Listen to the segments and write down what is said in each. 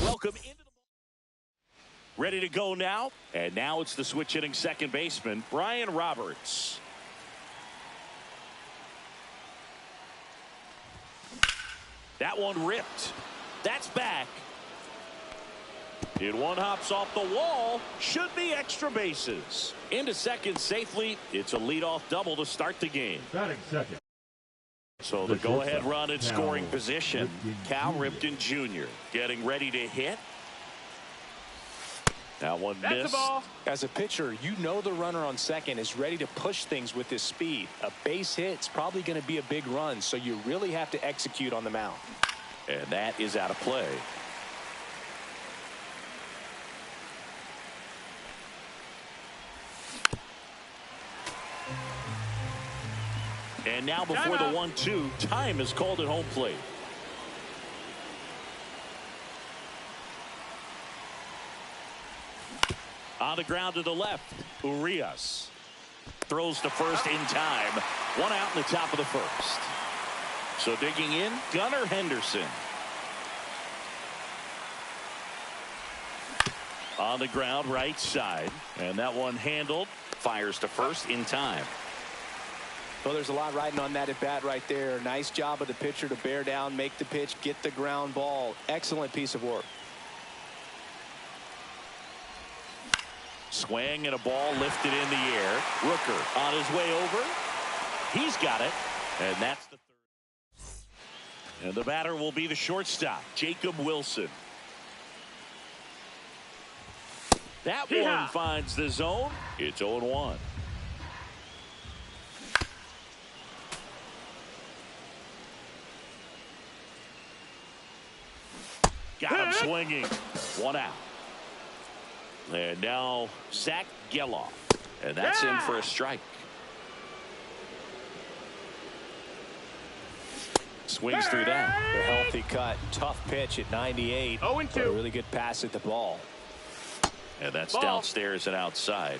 Welcome into the ready to go now. And now it's the switch hitting second baseman, Brian Roberts. That one ripped. That's back. And one hops off the wall. Should be extra bases. Into second safely. It's a leadoff double to start the game. Batting second. So the go-ahead run in scoring position. Cal Ripken Jr. getting ready to hit. That one missed. As a pitcher, you know the runner on second is ready to push things with his speed. A base hit's probably going to be a big run, so you really have to execute on the mound. And that is out of play. And now before the 1-2, time is called at home plate. On the ground to the left, Urias throws to first in time. One out in the top of the first. So digging in, Gunnar Henderson. On the ground, right side. And that one handled. Fires to first in time. Well, there's a lot riding on that at bat right there. Nice job of the pitcher to bear down, make the pitch, get the ground ball. Excellent piece of work. Swing and a ball lifted in the air. Rooker on his way over. He's got it. And that's the third. And the batter will be the shortstop, Jacob Wilson. That one finds the zone. It's 0-1. Got him swinging. One out. And now Zach Geloff. And that's in for a strike. Swings through that. A healthy cut. Tough pitch at 98. 0-2. A really good pass at the ball. And that's downstairs and outside.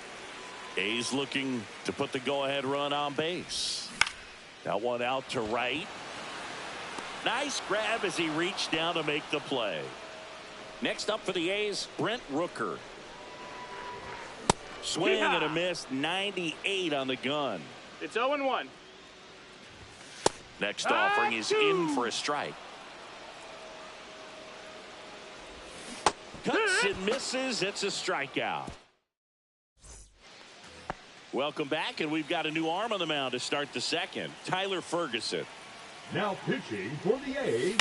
A's looking to put the go-ahead run on base. That one out to right. Nice grab as he reached down to make the play. Next up for the A's, Brent Rooker. Swing and a miss, 98 on the gun. It's 0-1. Next offering is in for a strike. Cuts and misses. It's a strikeout. Welcome back, and we've got a new arm on the mound to start the second. Tyler Ferguson. Now pitching for the A's.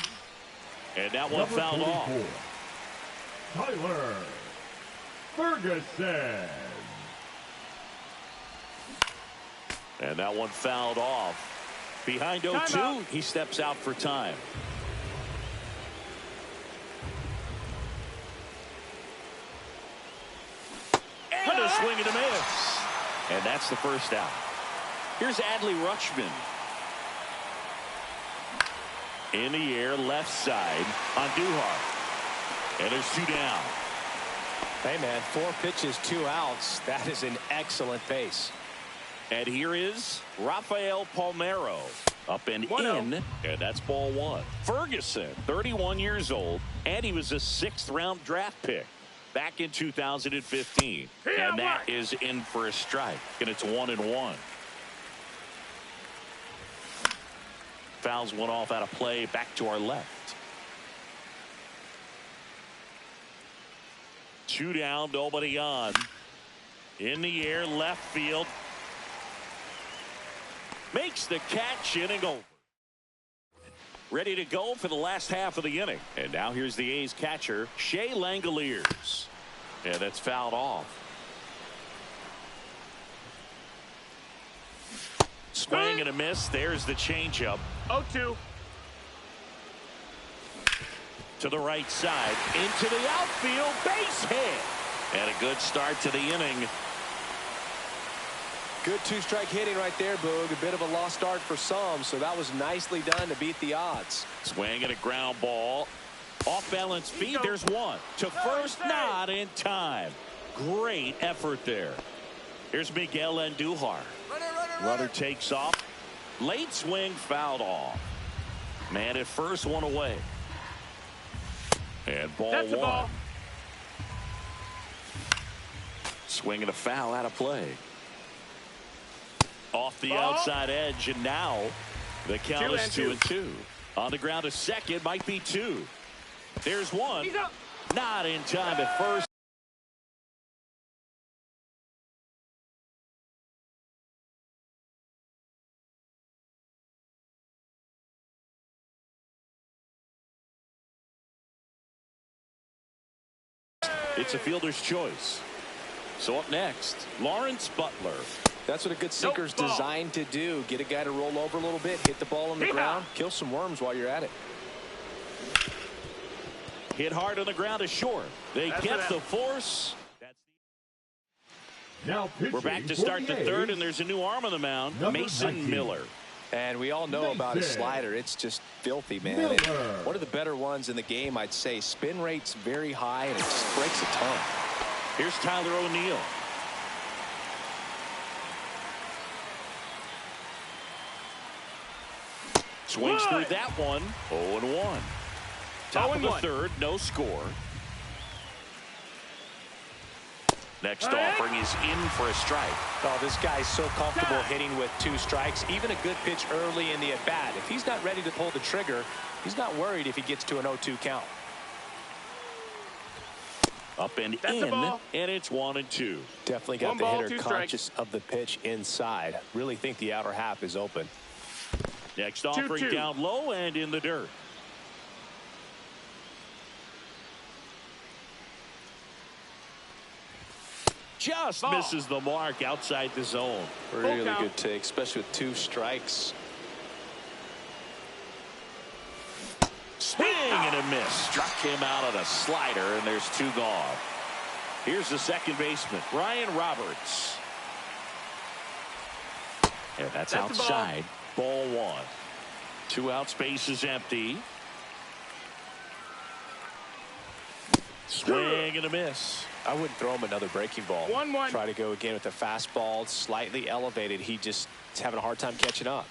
And that one fouled off. Tyler Ferguson. And that one fouled off. Behind 0-2, he steps out for time. And a swing and a miss. And that's the first out. Here's Adley Rutschman. In the air, left side on Duhar. And there's 2 down. Hey, man, 4 pitches, 2 outs. That is an excellent pace. And here is Rafael Palmeiro. Up and in, and that's ball 1. Ferguson, 31 years old, and he was a 6th-round draft pick back in 2015. And that is in for a strike, and it's 1-1. Fouls one off out of play, back to our left. 2 down, nobody on. In the air, left field. Makes the catch, inning over. Ready to go for the last half of the inning. And now here's the A's catcher, Shea Langoliers. And that's fouled off. Swing and a miss. There's the changeup. 0-2. To the right side. Into the outfield. Base hit. And a good start to the inning. Good 2-strike hitting right there, Boog. A bit of a lost start for some, so that was nicely done to beat the odds. Swing and a ground ball. Off balance feed. There's one. To first, not in time. Great effort there. Here's Miguel Andujar. Runner takes off. Late swing, fouled off. Man at first, one away. And ball That's the one. ball. Swing and a foul out of play. Off the Ball. outside edge, and now the count is 2-2. On the ground, a second, might be two. There's one. He's up. Not in time at first. It's a fielder's choice. So up next, Lawrence Butler. That's what a good sinker's designed to do. Get a guy to roll over a little bit, hit the ball on the ground, kill some worms while you're at it. Hit hard on the ground is short. They get the force. Now We're back to start the third, and there's a new arm on the mound, Mason 19. Miller. And we all know about his slider. It's just filthy, man. And one of the better ones in the game, I'd say. Spin rate's very high, and it just breaks a ton. Here's Tyler O'Neill. Swings through that one. 0-1. Top of the third, no score. Next offering is in for a strike. Oh, this guy's so comfortable hitting with 2 strikes. Even a good pitch early in the at-bat. If he's not ready to pull the trigger, he's not worried if he gets to an 0-2 count. Up and in, and it's 1-2. Definitely got the hitter conscious of the pitch inside. Really think the outer half is open. Next offering down low and in the dirt. Just misses the mark outside the zone. Really good take, especially with 2 strikes. Swing and a miss. Struck him out on a slider, and there's 2 gone. Here's the second baseman, Ryan Roberts. And that's outside. Ball 1. 2 out, space is empty. Swing and a miss. I wouldn't throw him another breaking ball. 1-1. Try to go again with the fastball, slightly elevated. He just is having a hard time catching up.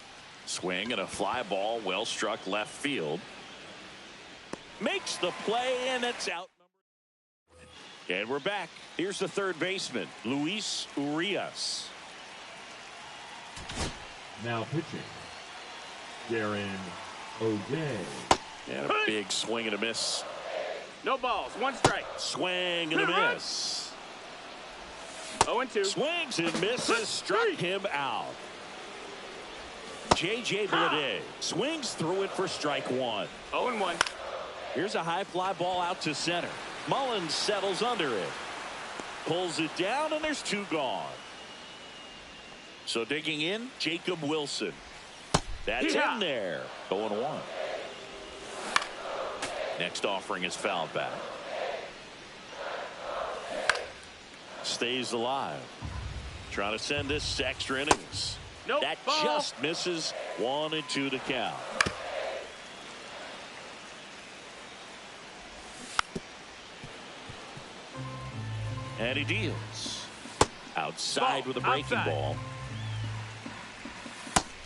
Swing and a fly ball, well struck left field. Makes the play, and it's out. And we're back. Here's the third baseman, Luis Urias. Now pitching, Darren O'Day. And a big swing and a miss. No balls. 1 strike. Swing and a miss. 0-2. Swings and misses. Struck him out. J.J. Bleday swings through it for strike 1. 0-1. Here's a high fly ball out to center. Mullins settles under it. Pulls it down, and there's 2 gone. So digging in, Jacob Wilson. That's in there. 0-1. Next offering is fouled back. Stays alive. Trying to send this to extra innings. That just misses. 1-2 to count. And he deals. Outside with a breaking ball.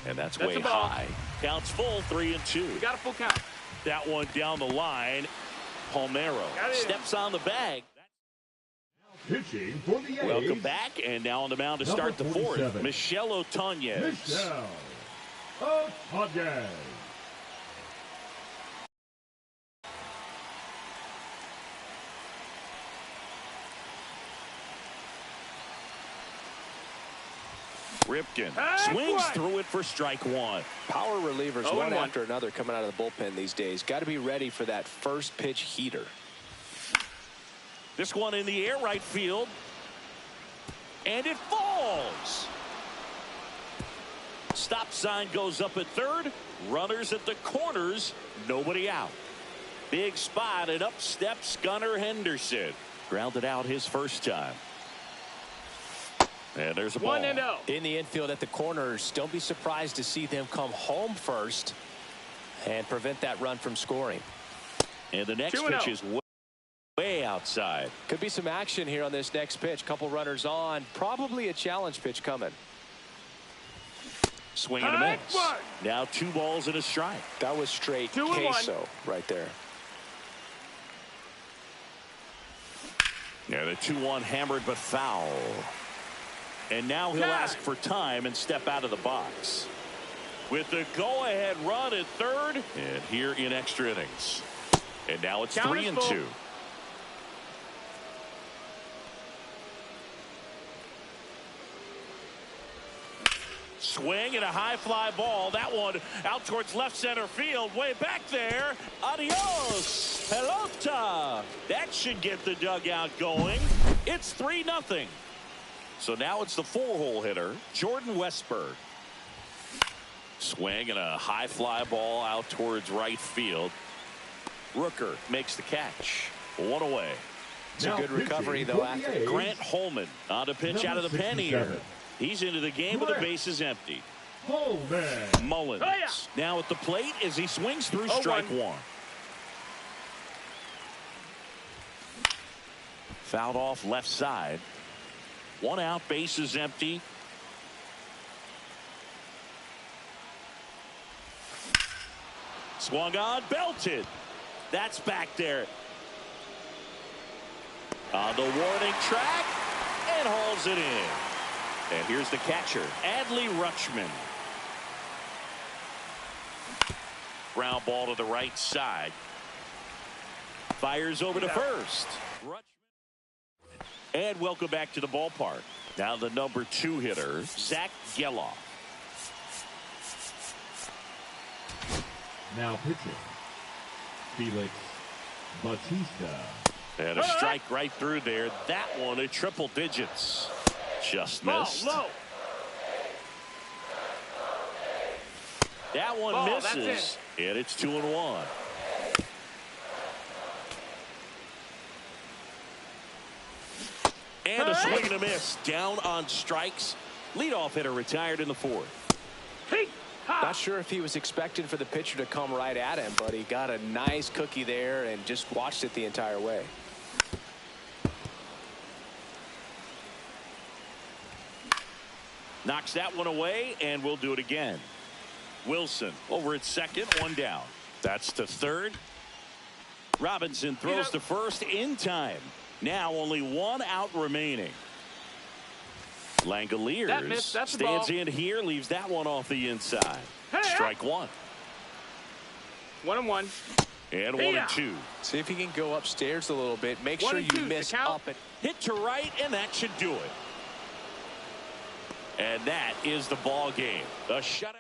And that's way high. Counts full, 3-2. We got a full count. That one down the line. Palmeiro steps on the bag. Pitching for the A's. Welcome back, and now on the mound to start the fourth, Michel Otañez. Michel Otañez. Ripken swings through it for strike 1. Power relievers, one after another, coming out of the bullpen these days. Got to be ready for that first pitch heater. This one in the air, right field. And it falls. Stop sign goes up at third. Runners at the corners. Nobody out. Big spot, and up steps Gunnar Henderson. Grounded out his first time. And there's a ball. 1-0. In the infield at the corners, don't be surprised to see them come home first and prevent that run from scoring. And the next pitch is way outside. Could be some action here on this next pitch. Couple runners on. Probably a challenge pitch coming. Swing and a miss. Now 2 balls and a strike. That was straight queso right there. Yeah, the 2-1 hammered but foul. And now he'll ask for time and step out of the box. With the go-ahead run at third, and here in extra innings. And now it's 3-2. Swing and a high fly ball. That one out towards left center field. Way back there. Adios. Pelota. That should get the dugout going. It's 3-0. So now it's the 4-hole hitter, Jordan Westburg. Swing and a high fly ball out towards right field. Rooker makes the catch. 1 away. It's a good recovery, though, after Grant Holman on to pitch out of the pen here. He's into the game with the bases empty. Mullins now at the plate as he swings through strike one. Fouled off left side. 1 out, bases empty. Swung on, belted. That's back there. On the warning track and hauls it in. And here's the catcher, Adley Rutschman. Ground ball to the right side. Fires over to first. And welcome back to the ballpark. Now the number 2 hitter, Zach Geloff. Now pitching, Felix Bautista. And a strike right through there. That one at triple digits. Just missed. Low. That one misses. And it's 2-1. And a swing and a miss. Down on strikes. Leadoff hitter retired in the 4th. Not sure if he was expecting for the pitcher to come right at him, but he got a nice cookie there and just watched it the entire way. Knocks that one away, and we'll do it again. Wilson over at second, 1 down. That's to third. Robinson throws to first in time. Now only 1 out remaining. Langoliers stands in here, leaves that one off the inside. Strike 1. 1-1. And 1-2. See if he can go upstairs a little bit. Make sure you miss up and hit to right, and that should do it. And that is the ball game. A shutout.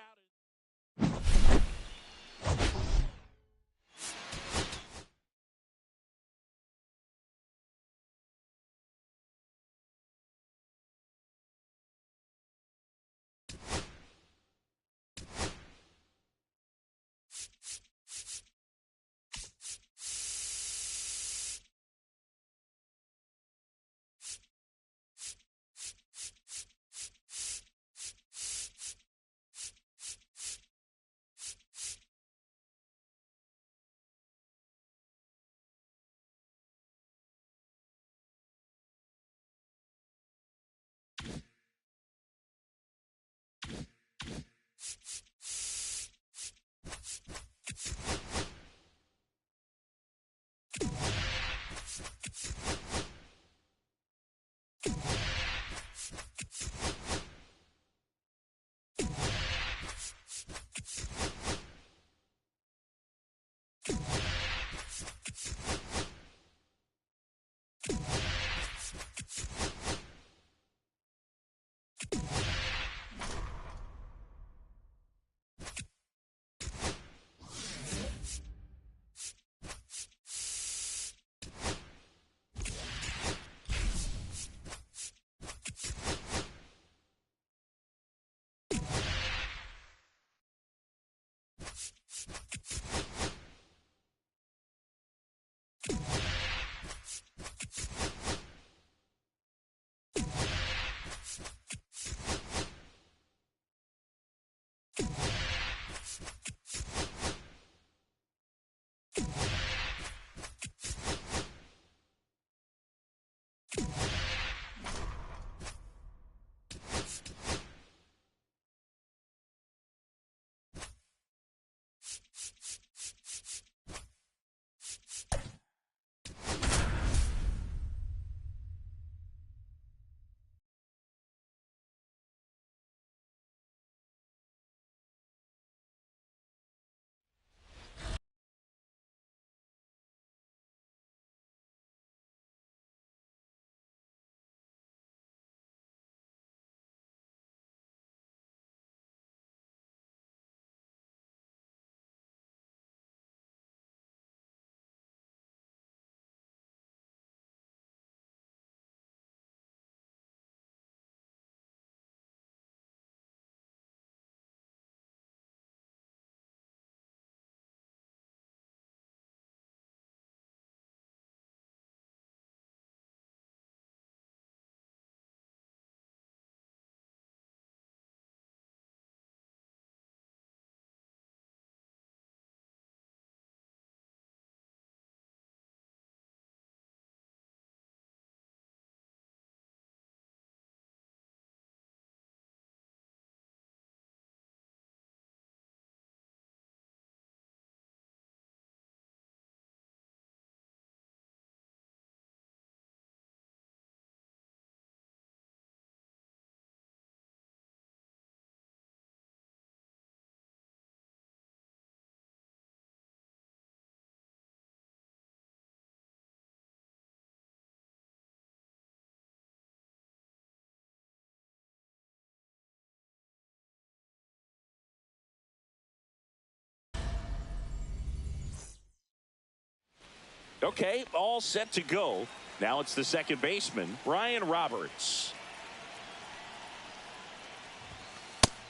Okay, all set to go. Now it's the second baseman, Ryan Roberts.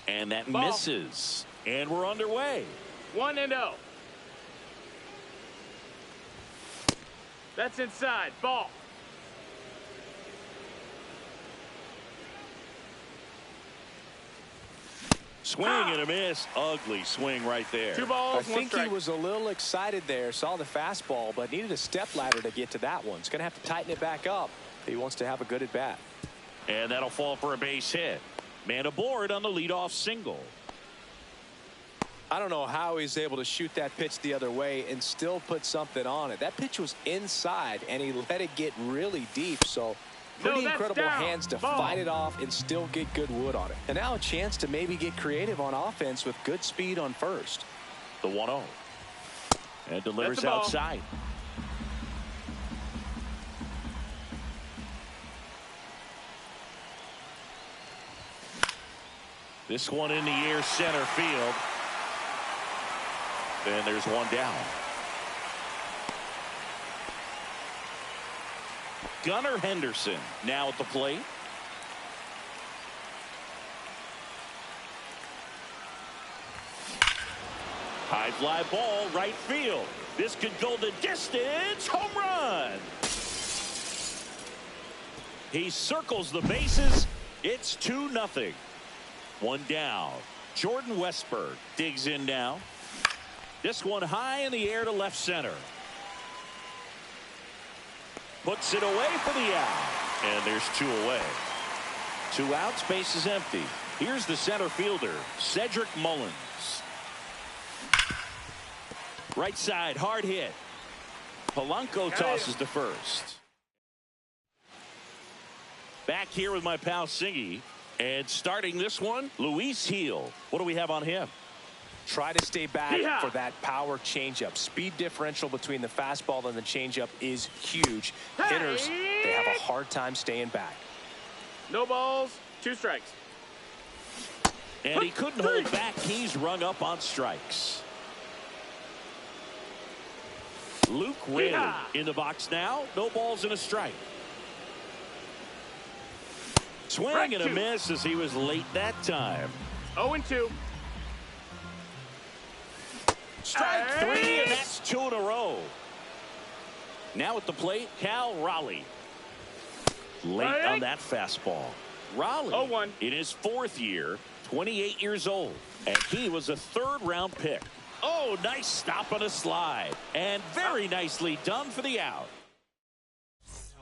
And that Ball. misses. And we're underway. 1-0. That's inside. Ball. Swing and a miss. Ugly swing right there. 2 balls, I 1 think strike. he was a little excited there, saw the fastball, but needed a step ladder to get to that one. He's going to have to tighten it back up if he wants to have a good at bat. And that'll fall for a base hit. Man aboard on the leadoff single. I don't know how he's able to shoot that pitch the other way and still put something on it. That pitch was inside, and he let it get really deep, so pretty that's incredible down. hands to Ball. fight it off and still get good wood on it. And now a chance to maybe get creative on offense with good speed on first. The 1-0. And delivers That's the ball. outside. This one in the air, center field. And there's one down. Gunnar Henderson now at the plate. High fly ball, right field. This could go the distance. Home run. He circles the bases. It's 2-0. One down. Jordan Westberg digs in now. This one high in the air to left center. Puts it away for the out. And there's 2 away. 2 outs, base is empty. Here's the center fielder, Cedric Mullins. Right side, hard hit. Polanco tosses to first. Back here with my pal Singy. And starting this one, Luis Gil. What do we have on him? Try to stay back Yeah. for that power changeup. Speed differential between the fastball and the changeup is huge. Hitters, they have a hard time staying back. No balls, 2 strikes. And he couldn't hold back. He's rung up on strikes. Luke Ray Yeah. in the box now. No balls and a strike. Swing Strike and a 2. miss as he was late that time. 0-2. Strike 3, and that's 2 in a row. Now at the plate, Cal Raleigh. Late on that fastball. Raleigh 0-1. in his 4th year, 28 years old, and he was a 3rd-round pick. Oh, nice stop on a slide, and very nicely done for the out.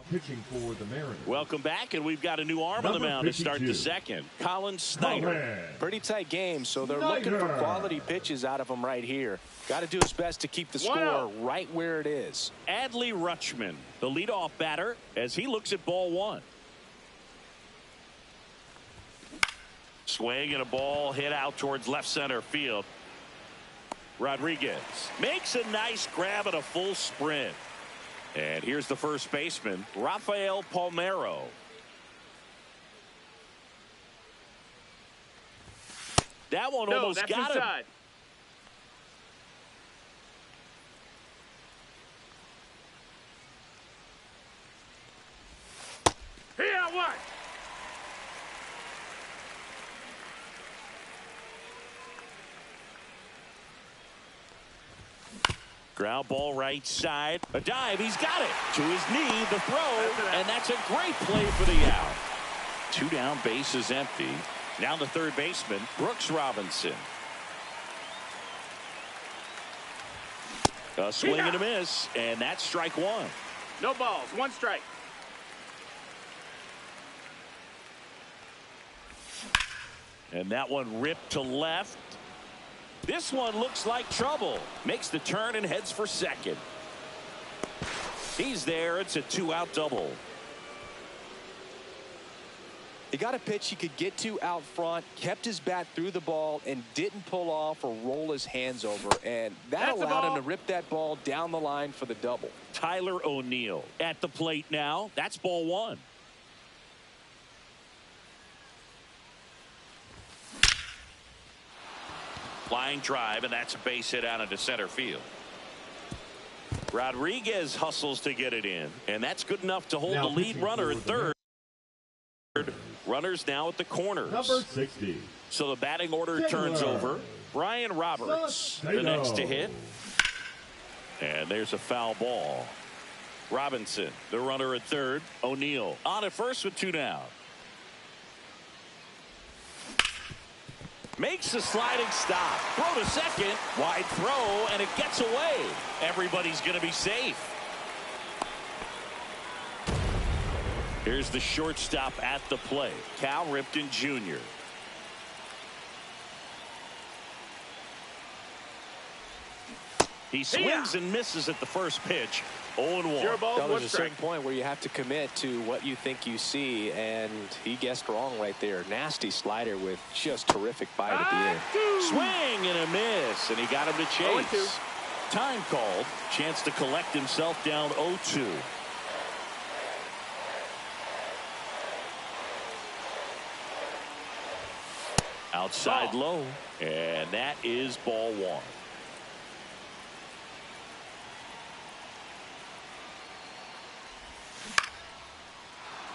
Pitching for the Mariners. Welcome back, and we've got a new arm on the Number mound to start the 52. second. Colin Snyder. Cohen. Pretty tight game, so they're looking for Snyder. quality pitches out of him right here. Got to do his best to keep the score 1-0. right where it is. Adley Rutschman, the leadoff batter, as he looks at ball 1. Swing and a ball hit out towards left center field. Rodriguez makes a nice grab at a full sprint. And here's the first baseman, Rafael Palmeiro. That one No, almost that's got him. inside. Here, what? Ground ball right side. A dive. He's got it. To his knee. The throw. And that's a great play for the out. 2 down. Base is empty. Now the third baseman, Brooks Robinson. A swing and a miss. And that's strike 1. No balls, 1 strike. And that one ripped to left. This one looks like trouble. Makes the turn and heads for second. He's there. It's a 2-out double. He got a pitch he could get to out front, kept his bat through the ball, and didn't pull off or roll his hands over. And that That's the allowed him ball. to rip that ball down the line for the double. Tyler O'Neill at the plate now. That's ball 1. Flying drive, and that's a base hit out into center field. Rodriguez hustles to get it in, and that's good enough to hold Now the lead runner at third. Runners now at the corners. Number 60. So the batting order turns over. Brian Roberts, the next to hit. And there's a foul ball. Robinson, the runner at third. O'Neill on at first with 2 down. Makes the sliding stop. Throw to second. Wide throw, and it gets away. Everybody's going to be safe. Here's the shortstop at the plate, Cal Ripken Jr. He swings and misses at the first pitch. 0-1. Sure ball, There's a certain point where you have to commit to what you think you see, and he guessed wrong right there. Nasty slider with just terrific bite at the end. Swing and a miss, and he got him to chase. Time called. Chance to collect himself down 0-2. Outside low, and that is ball 1.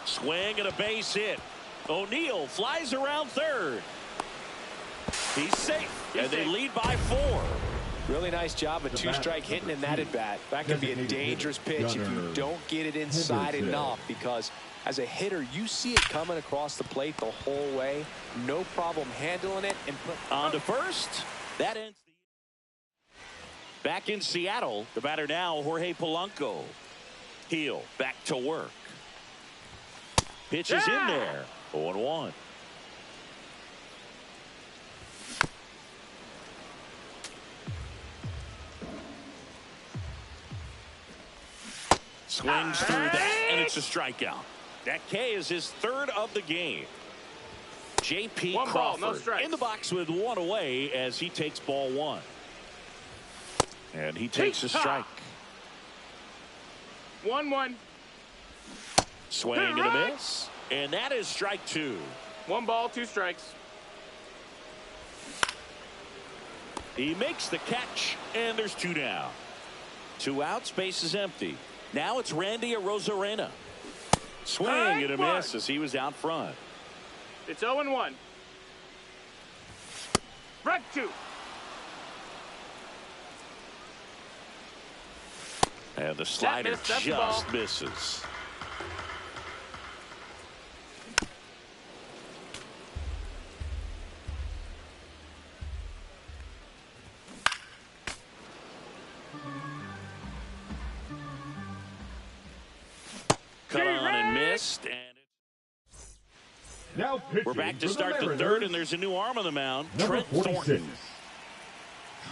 Swing and a base hit. O'Neill flies around third. He's safe, and they lead by 4. Really nice job of 2-strike hitting in that at bat. That can be a dangerous pitch if you don't get it inside enough, because as a hitter, you see it coming across the plate the whole way. No problem handling it. And on to first. That ends the... Back in Seattle, the batter now, Jorge Polanco. Heel back to work. Pitch is in there. 0-1. Swings through that, and it's a strikeout. That K is his 3rd of the game. J.P. Crawford in the box with 1 away as he takes ball 1. And he takes a strike. 1-1. Swing and a miss. And that is strike 2. 1 ball, 2 strikes. He makes the catch, and there's 2 down. 2 outs, base is empty. Now it's Randy Arozarena. Swing and a miss as he was out front. It's 0-1. Strike 2. And the slider just misses. Cut on and missed, and now we're back to start the 3rd, and there's a new arm on the mound. Trent Thornton.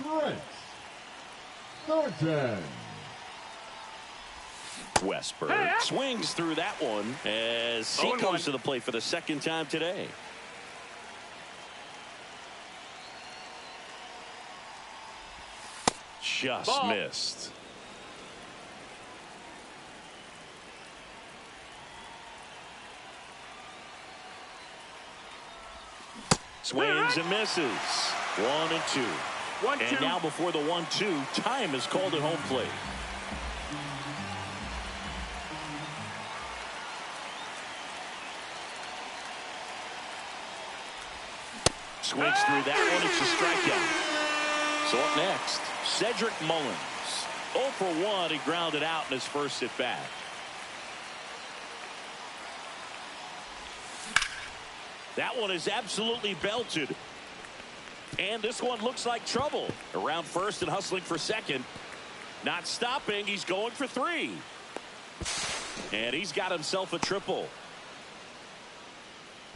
Trent Thornton. Westberg swings through that one as he comes to the plate for the 2nd time today. Just missed. Swings and misses. 1-2. 1-2. And now before the 1-2, time is called at home plate. Swings through that one. It's a strikeout. So up next, Cedric Mullins. 0 for 1. He grounded out in his first at bat. That one is absolutely belted. And this one looks like trouble. Around first and hustling for second. Not stopping. He's going for 3. And he's got himself a triple.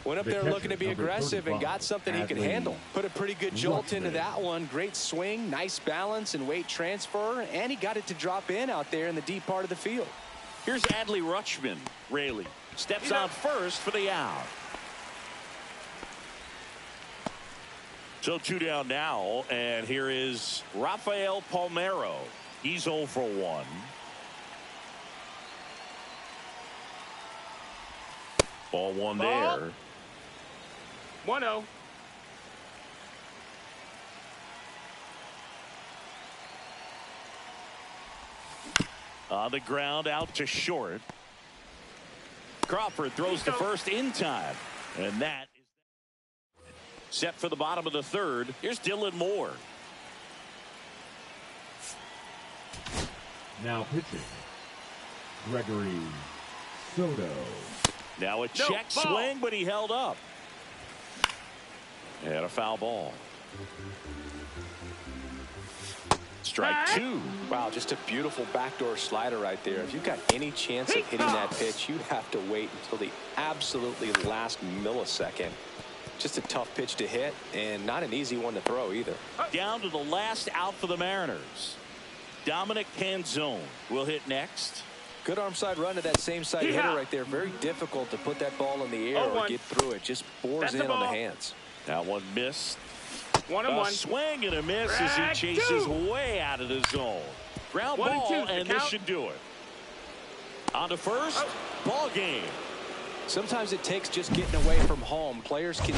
Went up there looking to be aggressive and got something he could handle. Put a pretty good jolt into that one. Great swing, nice balance and weight transfer. And he got it to drop in out there in the deep part of the field. Here's Adley Rutschman. Raley steps on first for the out. So 2 down now, and here is Rafael Palmeiro. He's 0 for 1. Ball 1 there. 1-0. On the ground, out to short. Crawford throws to first in time. And that is set for the bottom of the third. Here's Dylan Moore. Now pitching, Gregory Soto. Now a check swing, but he held up. And a foul ball. Strike two. Wow, just a beautiful backdoor slider right there. If you've got any chance of hitting that pitch, you have to wait until the absolutely last millisecond. Just a tough pitch to hit, and not an easy one to throw either. Down to the last out for the Mariners. Dominic Canzone will hit next. Good arm side run to that same side hitter right there. Very difficult to put that ball in the air or get through it. Just bores in on the hands. That one missed. 1-1. Swing and a miss as he chases way out of the zone. Ground ball, and this should do it. On to first. Ball game. Sometimes it takes just getting away from home. Players can...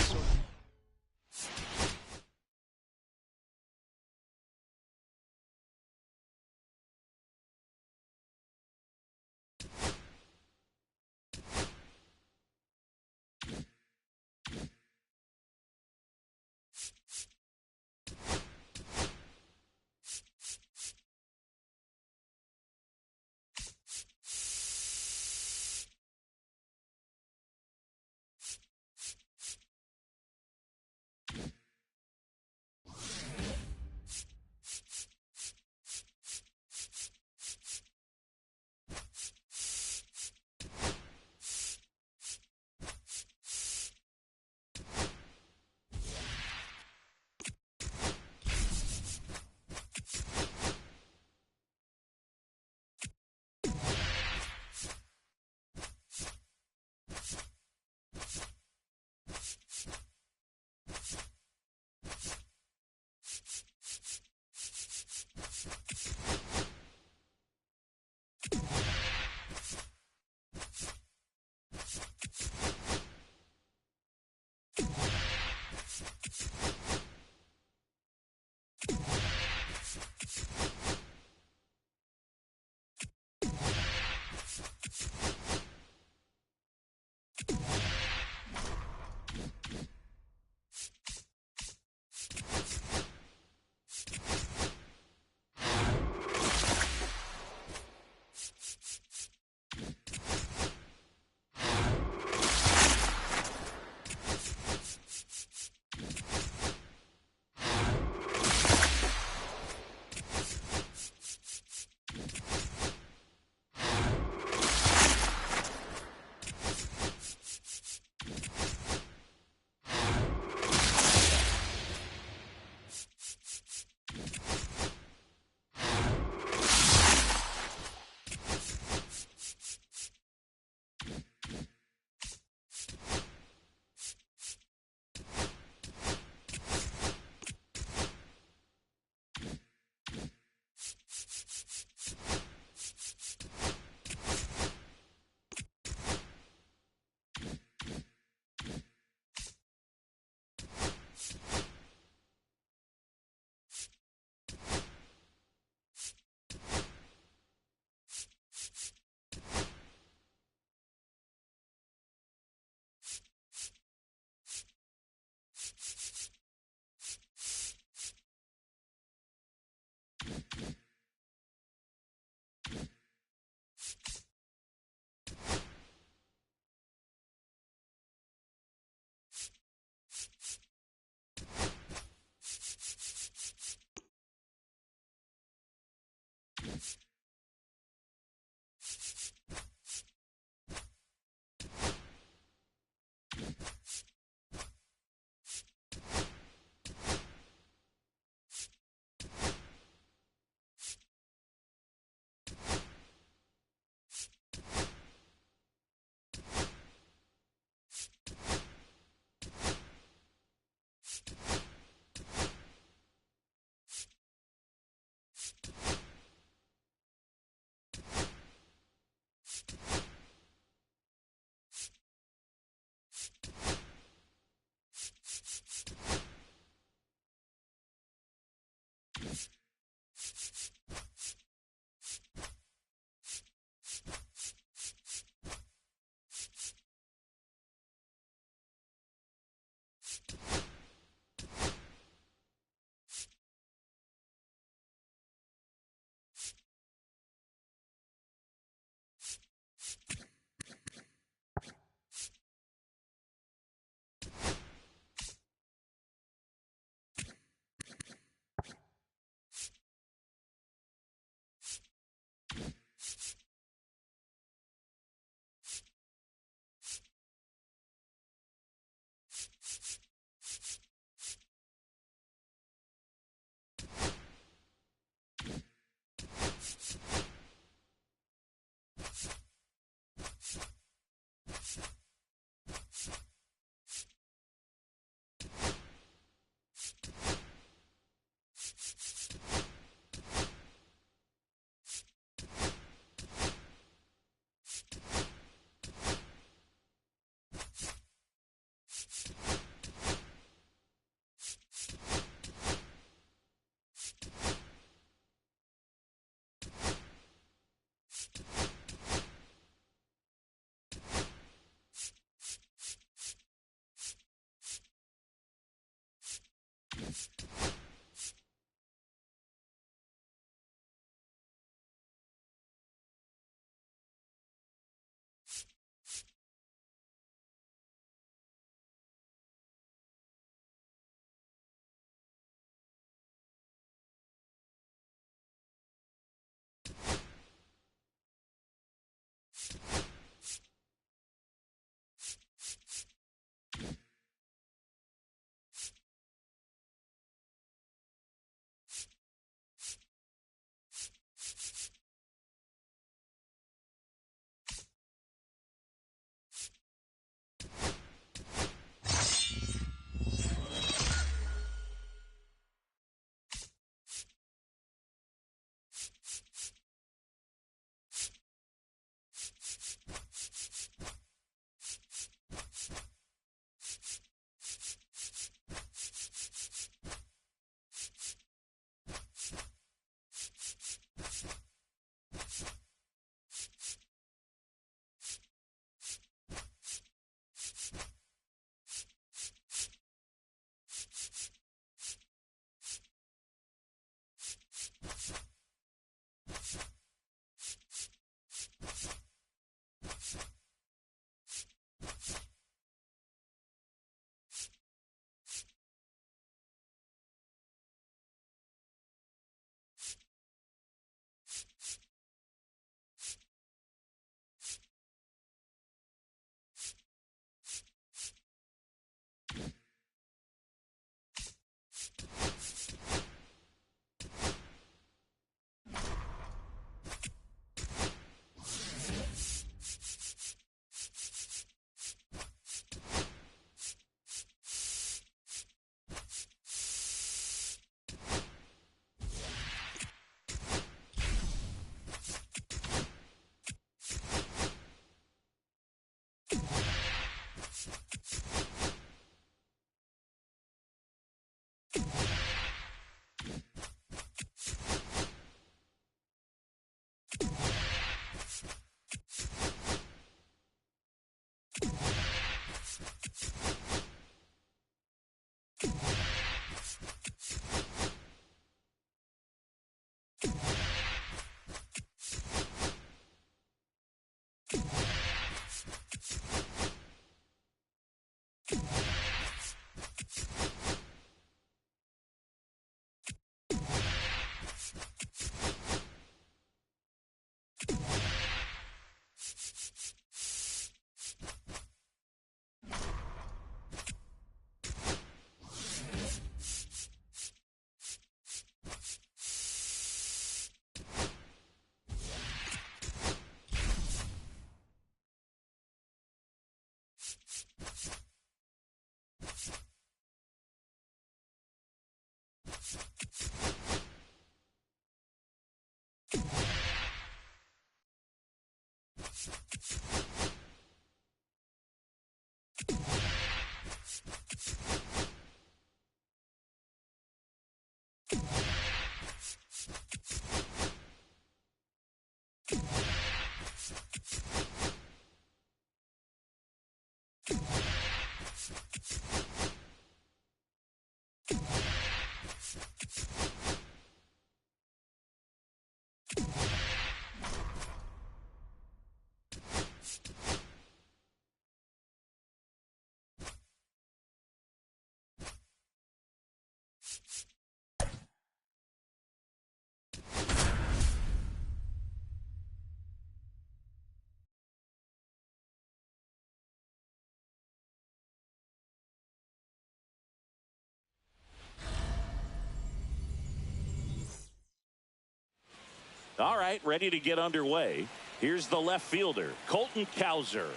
All right, ready to get underway. Here's the left fielder, Colton Cowser.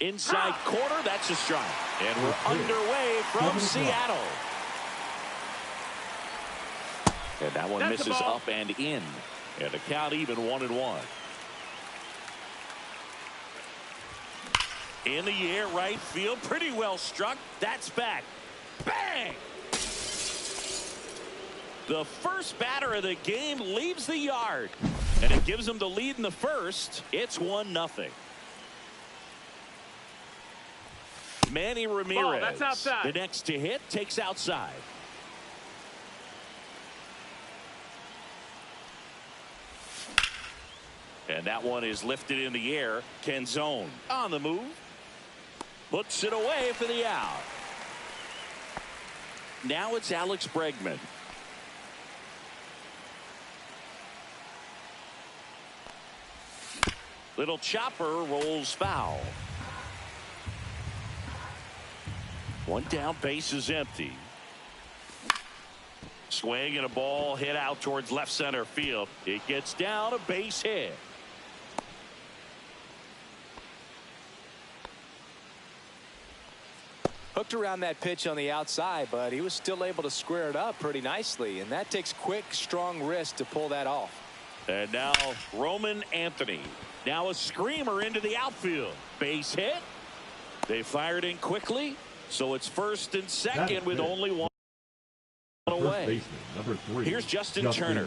Inside corner, that's a strike. And we're underway from Seattle. And that one misses up and in. And the count even 1-1. In the air, right field, pretty well struck. That's back. Bang! The first batter of the game leaves the yard. And it gives them the lead in the first. It's 1-0. Manny Ramirez, that's outside. the next to hit, takes outside. And that one is lifted in the air. Canzone on the move. Puts it away for the out. Now it's Alex Bregman. Little chopper rolls foul. One down, base is empty. Swing and a ball hit out towards left center field. It gets down, a base hit. Hooked around that pitch on the outside, but he was still able to square it up pretty nicely, and that takes quick, strong wrist to pull that off. And now Roman Anthony. Now a screamer into the outfield. Base hit. They fired in quickly, so it's first and second with only one away. Baseman, number 3. Here's Justin Turner.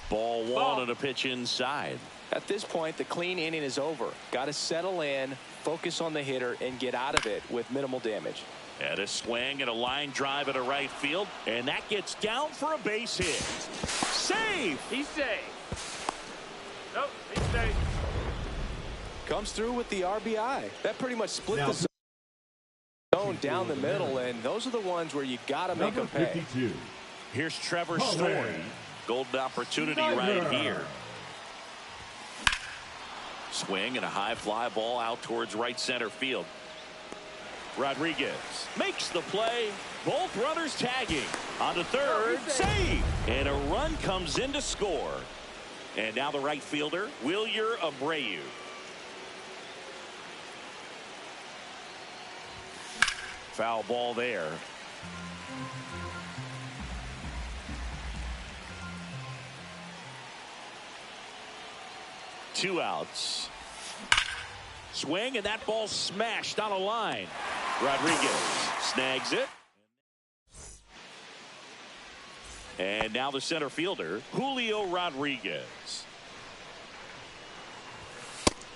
Ball 1 and a pitch inside. At this point, the clean inning is over. Got to settle in, focus on the hitter, and get out of it with minimal damage. And a swing and a line drive into right field, and that gets down for a base hit. Save! He's safe. Nope, he's safe. Comes through with the RBI. That pretty much split the zone down the middle, and those are the ones where you got to make them pay. 52. Here's Trevor Story. Golden opportunity right here. Swing and a high fly ball out towards right center field. Rodriguez makes the play. Both runners tagging. On to third. Save! And a run comes in to score. And now the right fielder, Wilyer Abreu. Foul ball there. Two outs. Swing, and that ball smashed on a line. Rodriguez snags it. And now the center fielder, Julio Rodriguez.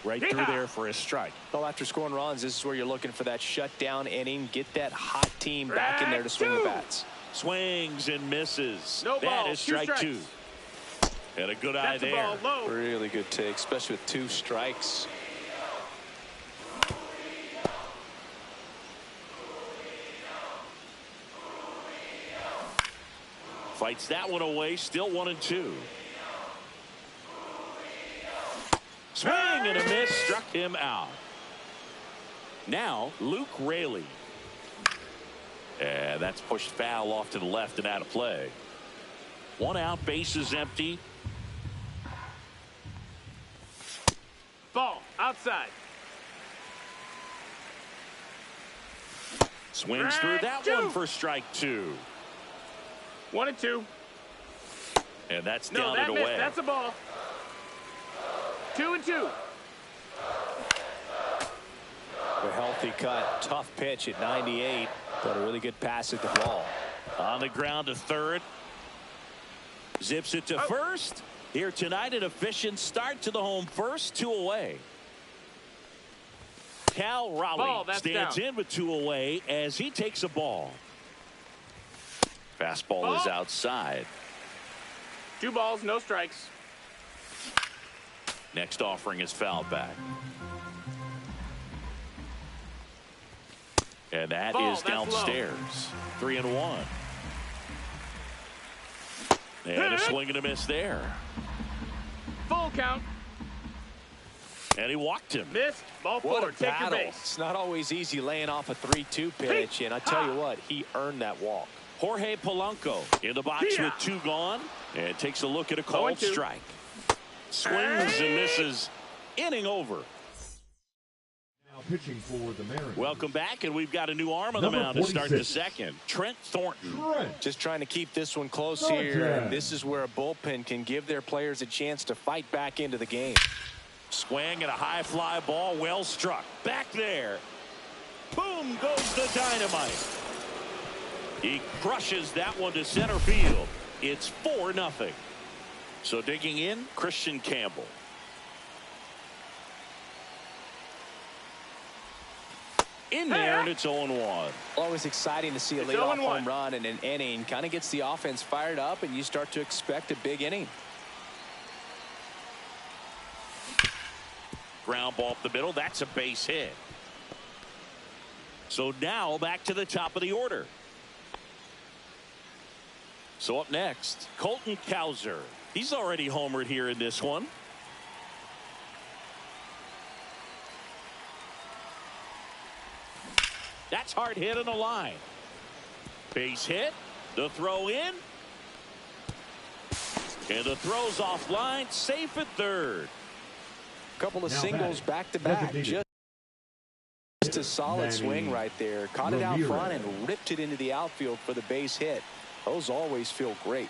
Right through there for a strike. Well, after scoring runs, this is where you're looking for that shutdown inning. Get that hot team back in there to swing the bats. Swings and misses. No ball, that is strike 2. And a good eye there. Ball low. Really good take, especially with 2 strikes. Fights that one away. Still 1-2. Swing and a miss. Struck him out. Now Luke Raley. And that's pushed foul off to the left and out of play. 1 out. Base is empty. Ball outside. Swings through that one for strike 2. 1-2. And that's No, down that and missed. away. That's a ball. 2-2. A healthy cut. Tough pitch at 98. But a really good pass at the ball. On the ground to third. Zips it to first. Here tonight, an efficient start to the home first. 2 away. Cal Raleigh stands in with 2 away as he takes a ball. Fastball is outside. 2 balls, no strikes. Next offering is fouled back. And that is downstairs. 3-1. And a swing and a miss there. Full count. And he walked him. Missed. Ball 4. What a Take your battle. base. It's not always easy laying off a 3-2 pitch. And I tell you what, he earned that walk. Jorge Polanco in the box with 2 gone. And takes a look at a called strike. Swings and misses. Inning over. Now pitching for the Mariners. Welcome back, and we've got a new arm on the mound to start the second. Trent Thornton. Just trying to keep this one close here. And this is where a bullpen can give their players a chance to fight back into the game. Swing and a high fly ball, well struck. Back there. Boom goes the dynamite. He crushes that one to center field. It's 4-0. So digging in, Christian Campbell. In there, and it's 0-1. Always exciting to see a leadoff home run in an inning. Kind of gets the offense fired up, and you start to expect a big inning. Ground ball up the middle. That's a base hit. So now back to the top of the order. So up next, Colton Cowser. He's already homered here in this one. That's hard hit on the line. Base hit. The throw in. And the throw's offline. Safe at third. Couple of Now singles back to back. designated. Just a solid swing right there. Caught it out front and ripped it into the outfield for the base hit. Those always feel great.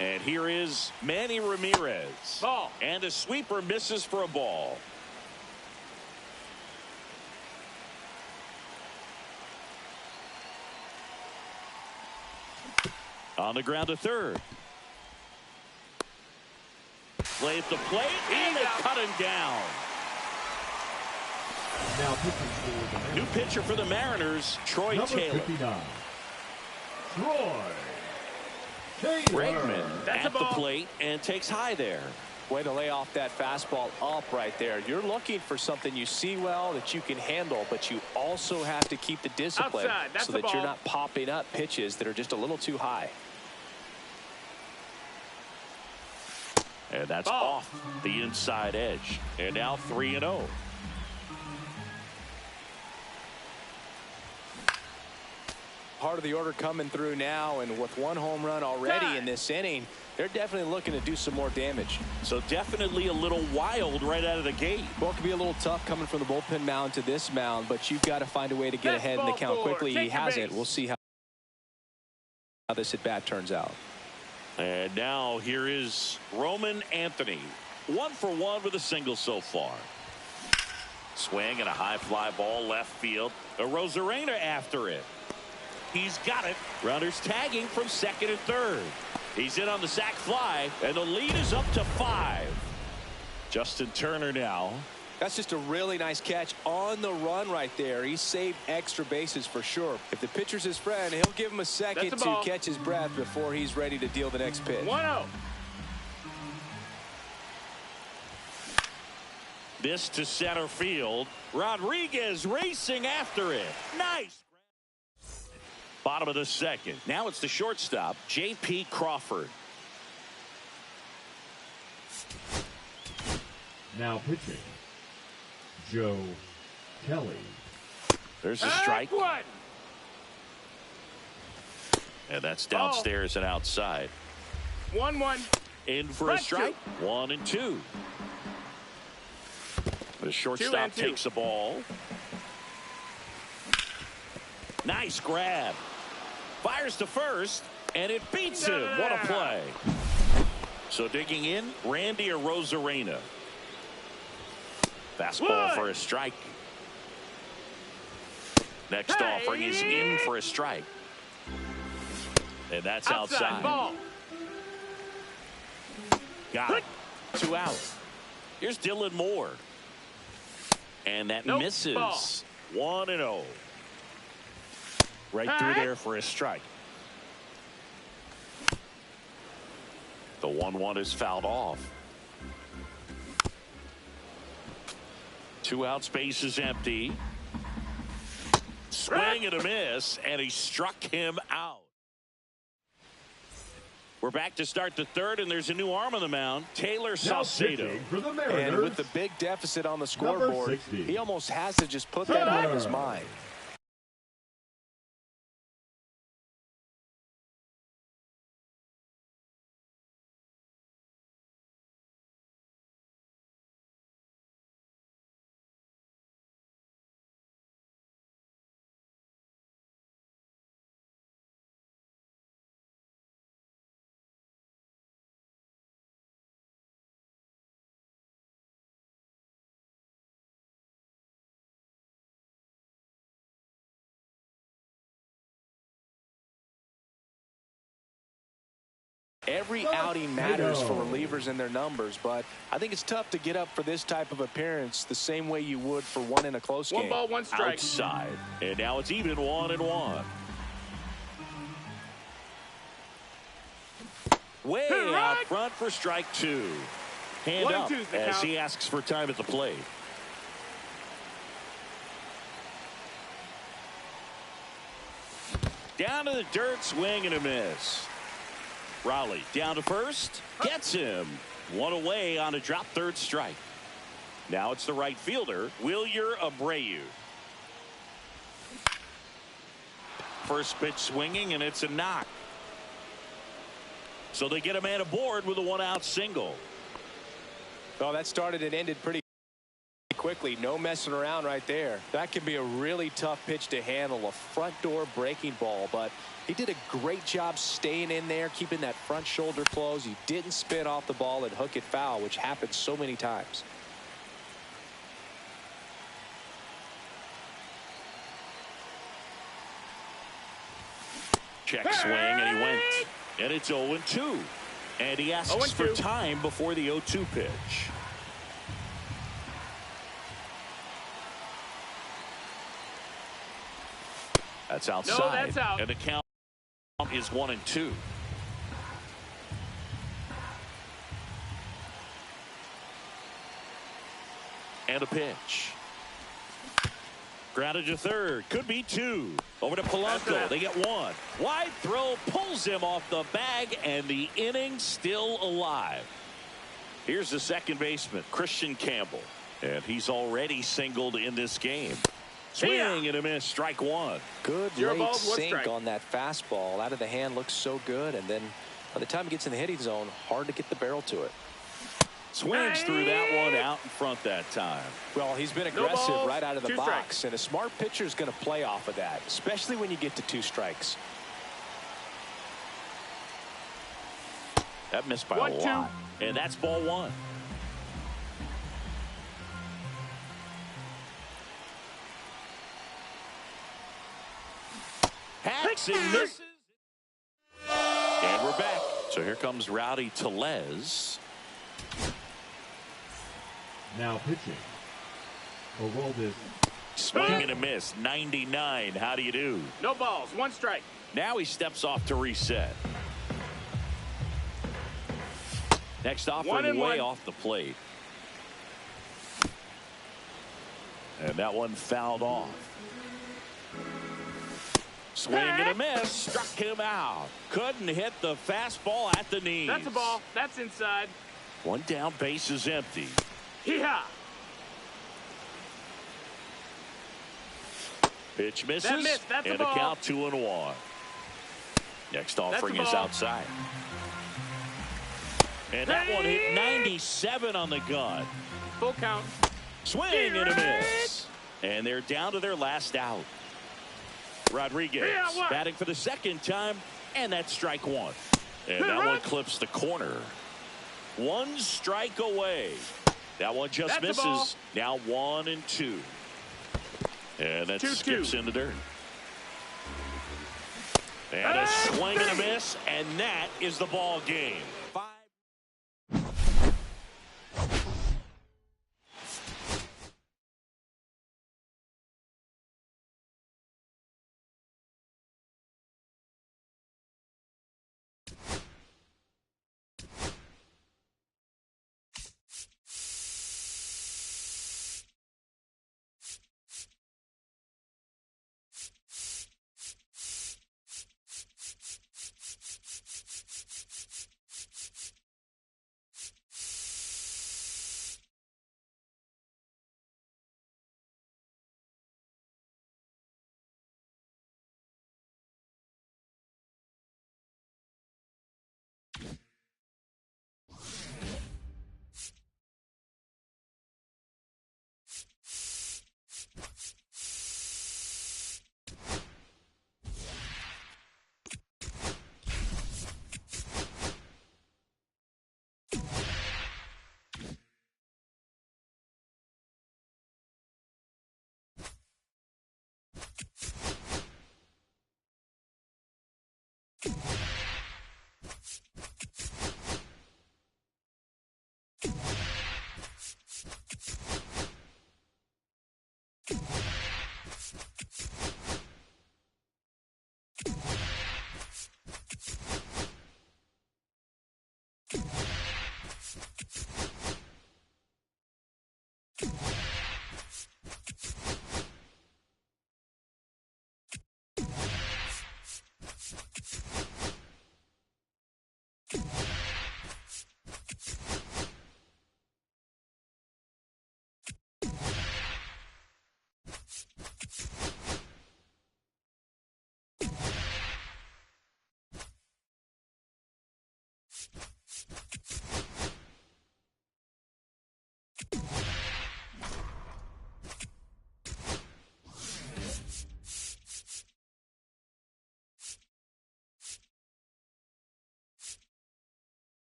And here is Manny Ramirez. Ball. And a sweeper misses for a ball. On the ground to third. Play at the plate, and they cut him down. Now pitching for the Mariners. New pitcher for the Mariners, Troy Number Taylor. 59. Troy Taylor. Bregman at the plate and takes high there. Way to lay off that fastball up right there. You're looking for something you see well that you can handle, but you also have to keep the discipline so that you're not popping up pitches that are just a little too high. And that's off the inside edge. And now 3-0. Part of the order coming through now, and with one home run already in this inning, they're definitely looking to do some more damage. So definitely a little wild right out of the gate. Well, it could be a little tough coming from the bullpen mound to this mound, but you've got to find a way to get ahead in the count quickly. He hasn't. We'll see how this at bat turns out. And now here is Roman Anthony. 1 for 1 with a single so far. Swing and a high fly ball left field. A Rosarena after it. He's got it. Runners tagging from second and third. He's in on the sac fly, and the lead is up to 5. Justin Turner now. That's just a really nice catch on the run right there. He saved extra bases for sure. If the pitcher's his friend, he'll give him a second to catch his breath before he's ready to deal the next pitch. 1-0. This to center field. Rodriguez racing after it. Nice. Bottom of the second. Now it's the shortstop, J.P. Crawford. Now pitching, Joe Kelly. There's a strike. One. And that's downstairs and outside. 1-1. In for a strike. 1 and 2. The shortstop takes the ball. Nice grab. Fires to first, and it beats him. What a play. So digging in, Randy Arozarena. Fastball for a strike. Next offering is in for a strike. And that's outside. Ball. Got it. 2 out. Here's Dylan Moore. And that misses. 1-0. Right through there for a strike. The 1-1 is fouled off. 2 out, space is empty. Swing and a miss, and he struck him out. We're back to start the third, and there's a new arm on the mound, Taylor Saucedo. And with the big deficit on the scoreboard, he almost has to just put that out of his mind. Every outing matters for relievers and their numbers, but I think it's tough to get up for this type of appearance the same way you would for one in a close game. 1 ball, 1 strike. Outside. And now it's even 1-1. Way out front for strike 2. Hand up as he asks for time at the plate. Down to the dirt, swing and a miss. Raleigh down to first, gets him. 1 away on a drop third strike. Now it's the right fielder, Wilyer Abreu. First pitch swinging, and it's a knock. So they get a man aboard with a 1-out single. Well, that started and ended pretty quickly. No messing around right there. That can be a really tough pitch to handle, a front door breaking ball, but he did a great job staying in there, keeping that front shoulder closed. He didn't spin off the ball and hook it foul, which happens so many times. Check swing, and he went. And it's 0-2. And he asks for time before the 0-2 pitch. That's outside. No, that's out. And the count is 1-2. And a pitch. Grounded to third. Could be 2. Over to Polanco. They get 1. Wide throw pulls him off the bag, and the inning still alive. Here's the second baseman, Christian Campbell. And he's already singled in this game. Swing and a miss. Strike 1. Good late sink on that fastball. Out of the hand, looks so good. And then by the time it gets in the hitting zone, hard to get the barrel to it. Swings through that one out in front that time. Well, he's been aggressive right out of the box, and a smart pitcher is going to play off of that, especially when you get to 2 strikes. That missed by a lot, and that's ball 1. Hacks and misses. And we're back. So here comes Rowdy Tellez. Now pitching. Oraldis. Swing and a miss. 99. How do you do? No balls. 1 strike. Now he steps off to reset. Next offering way off the plate. And that one fouled off. Swing and a miss. Struck him out. Couldn't hit the fastball at the knees. That's a ball. That's inside. 1 down, base is empty. Hee-haw. Pitch misses. And the count 2-1. Next offering is outside. And that one hit 97 on the gun. Full count. Swing and a miss. And they're down to their last out. Rodriguez batting for the second time, and that's strike 1. And that one clips the corner. 1 strike away. That one just misses. Now 1-2. And that skips in the dirt. And a swing and a miss, and that is the ball game. 5.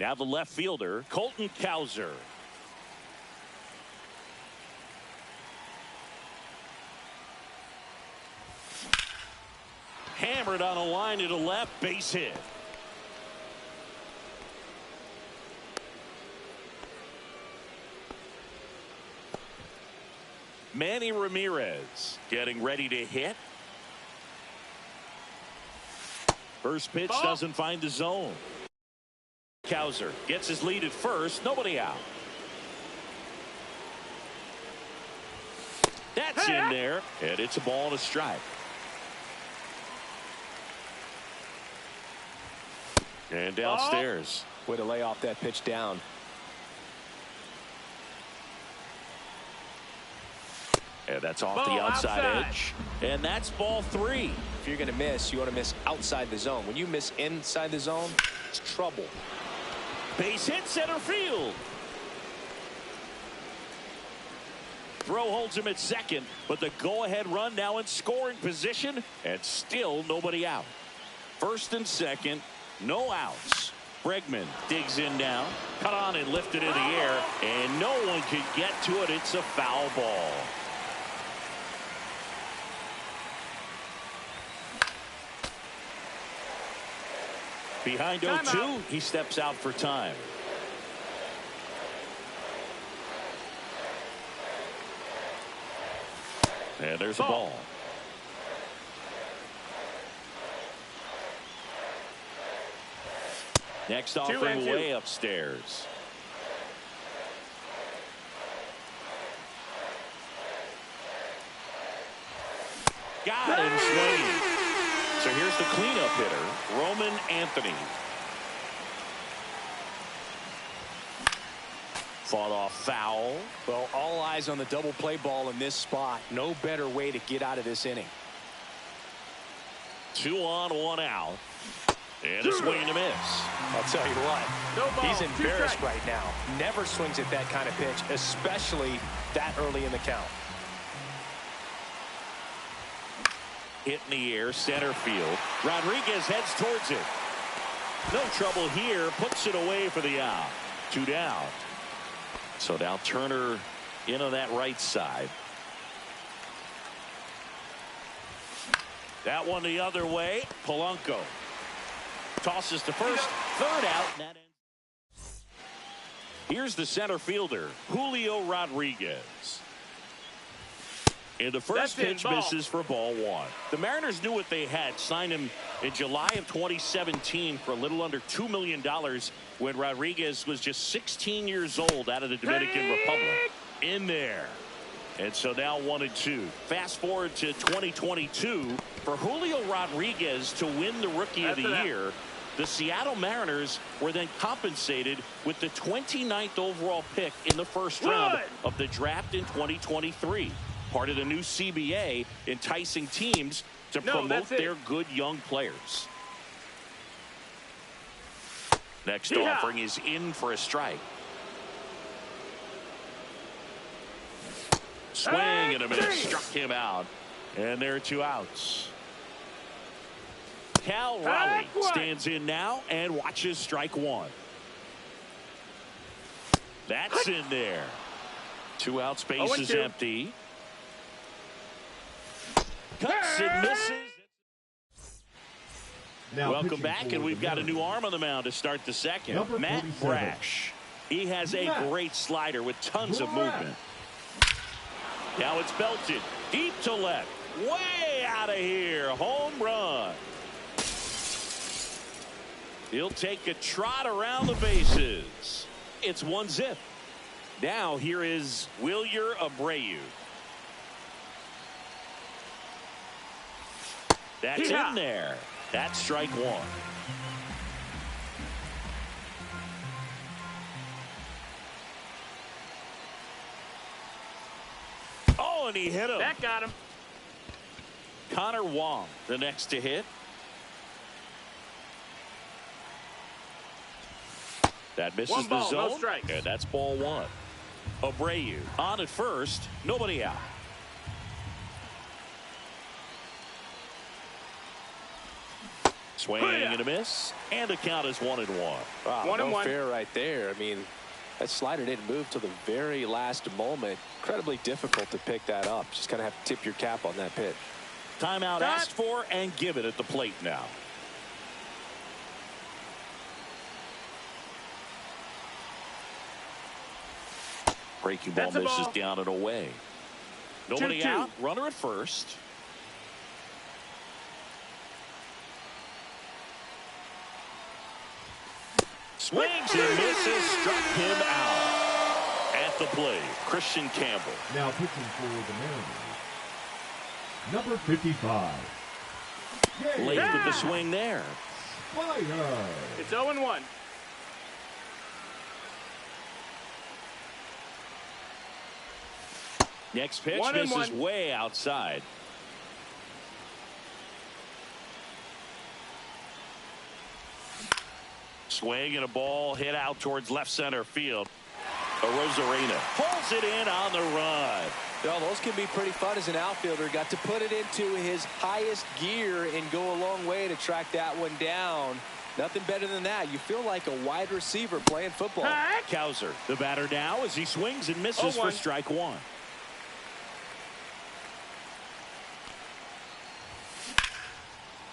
Now the left fielder, Colton Cowser. Hammered on a line to the left, base hit. Manny Ramirez getting ready to hit. First pitch doesn't find the zone. Cowser gets his lead at first, nobody out. That's in there, and it's a ball and a strike. And downstairs. Way to lay off that pitch down. And that's off the outside edge. And that's ball 3. If you're going to miss, you want to miss outside the zone. When you miss inside the zone, it's trouble. Base hit center field. Throw holds him at second, but the go-ahead run now in scoring position, and still nobody out. First and second, no outs. Bregman digs in now, cut on and lifted in the air, and no one can get to it. It's a foul ball. Behind 0-2, he steps out for time. And there's a ball. Next offering way upstairs. Got him swinging. So here's the cleanup hitter, Roman Anthony. Fought off foul. Well, all eyes on the double play ball in this spot. No better way to get out of this inning. 2 on, 1 out. And a swing and a miss. I'll tell you what, he's embarrassed right now. Never swings at that kind of pitch, especially that early in the count. Hit in the air, center field. Rodriguez heads towards it. No trouble here, puts it away for the out. 2 down. So now Turner in on that right side. That one the other way. Polanco tosses to first, third out. And that ends. Here's the center fielder, Julio Rodriguez. And the first pitch misses for ball one. The Mariners knew what they had. Signed him in July of 2017 for a little under $2 million when Rodriguez was just 16 years old out of the Dominican Republic. In there. And so now 1-2. Fast forward to 2022. For Julio Rodriguez to win the Rookie of the Year, the Seattle Mariners were then compensated with the 29th overall pick in the first round of the draft in 2023. Part of the new CBA, enticing teams to promote their good young players. Next offering is in for a strike. Swing and a miss. Struck him out. And there are 2 outs. Cal Raleigh stands in now and watches strike one. That's in there. 2 out, space is empty. Cuts and misses. Now welcome back, and we've got a new arm on the mound to start the second. Matt Brash. He has a great slider with tons of movement. Now it's belted deep to left. Way out of here. Home run. He'll take a trot around the bases. It's 1-0. Now here is Wilyer Abreu. That's in there. That's strike one. Oh, and he hit him. That got him. Connor Wong, the next to hit. That misses the zone. No strikes. And that's ball one. Abreu on at first. Nobody out. Swing and a miss. And the count is 1-1. Wow, no fair right there. I mean, that slider didn't move till the very last moment. Incredibly difficult to pick that up. Just kind of have to tip your cap on that pitch. Timeout asked for and given at the plate now. Breaking ball misses down and away. Nobody out. Runner at first. Swings and misses. Struck him out. At the plate, Christian Campbell. Now pitching for the Mariners, number 55. Late with the swing there. It's 0-1. Next pitch misses way outside. Swing and a ball hit out towards left center field. Rosarena pulls it in on the run. Well, those can be pretty fun as an outfielder. Got to put it into his highest gear and go a long way to track that one down. Nothing better than that. You feel like a wide receiver playing football. Cowser, the batter now, as he swings and misses for strike one.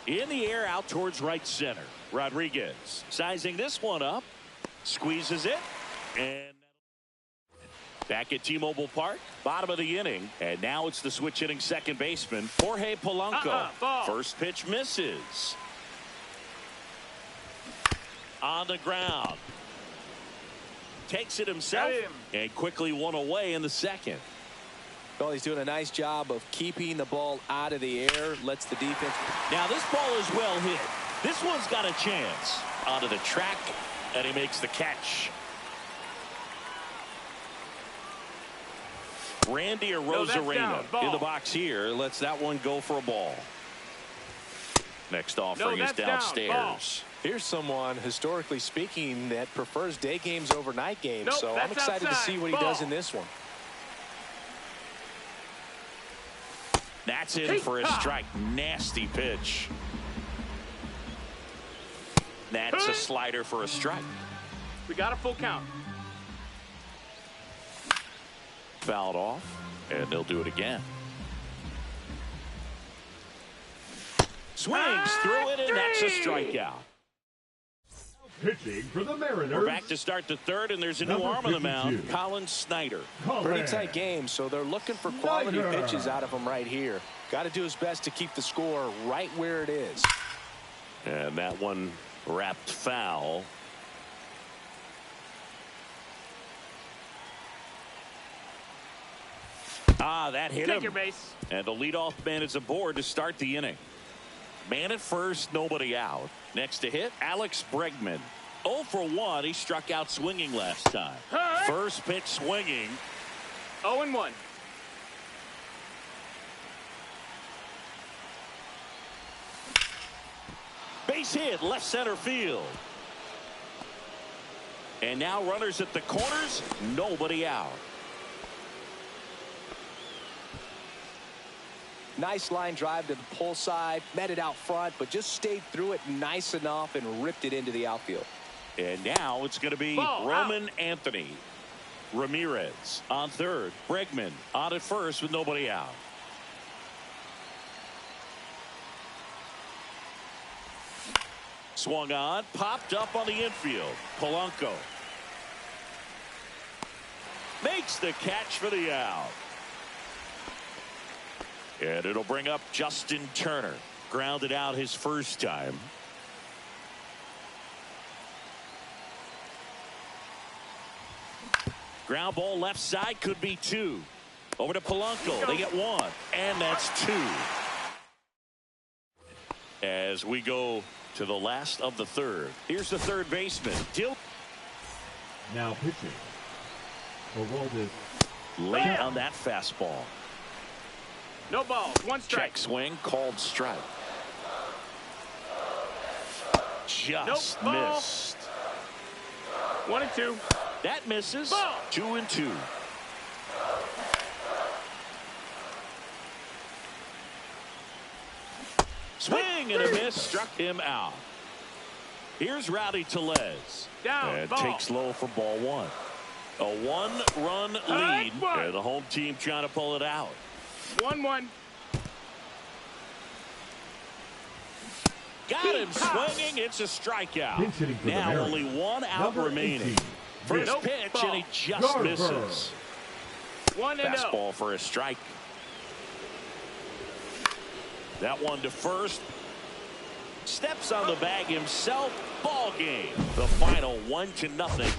In the air out towards right center. Rodriguez sizing this one up. Squeezes it. And back at T-Mobile Park, bottom of the inning. And now it's the switch hitting second baseman, Jorge Polanco. First pitch misses. On the ground. Takes it himself and quickly one away in the second. Well, he's doing a nice job of keeping the ball out of the air. Lets the defense. Now this ball is well hit. This one's got a chance. Onto the track, and he makes the catch. Randy Rosarena in the box here. Lets that one go for a ball. Next offering is downstairs. Here's someone, historically speaking, that prefers day games over night games. So I'm excited to see what he does in this one. That's in for a strike. Nasty pitch. That's a slider for a strike. We got a full count. Fouled off, and they'll do it again. Swings through it, and that's a strikeout. Pitching for the Mariners. We're back to start the third, and there's a new arm on the mound, Colin Snyder. Pretty tight game, so they're looking for quality pitches out of him right here. Got to do his best to keep the score right where it is. And that one wrapped foul. That hit him. Take your base. And the leadoff man is aboard to start the inning. Man at first, nobody out. Next to hit, Alex Bregman. 0 for 1. He struck out swinging last time. Hey. First pitch swinging. 0-1. Base hit, left center field. And now runners at the corners, nobody out. Nice line drive to the pull side, met it out front, but just stayed through it nice enough and ripped it into the outfield. And now it's going to be Roman Anthony. Ramirez on third. Bregman on at first with nobody out. Swung on, popped up on the infield. Polanco makes the catch for the out. And it'll bring up Justin Turner. Grounded out his first time. Ground ball left side, could be 2. Over to Polanco. They get 1. And that's 2. As we go to the last of the third. Here's the third baseman. Now pitching. Aroldis. Late on that fastball. No balls. 1 strike. Check swing, called strike. Just missed. 1-2. That misses. Ball. 2-2. Swing and a miss, struck him out. Here's Rowdy Tellez. Down. And ball. takes low for ball 1. A 1-run lead. And the home team trying to pull it out. 1-1. Got him swinging. It's a strikeout. Now only 1 out remaining. First pitch, and he just misses. 1-0. Fastball for a strike. That one to first. Steps on the bag himself. Ball game. The final 1-0.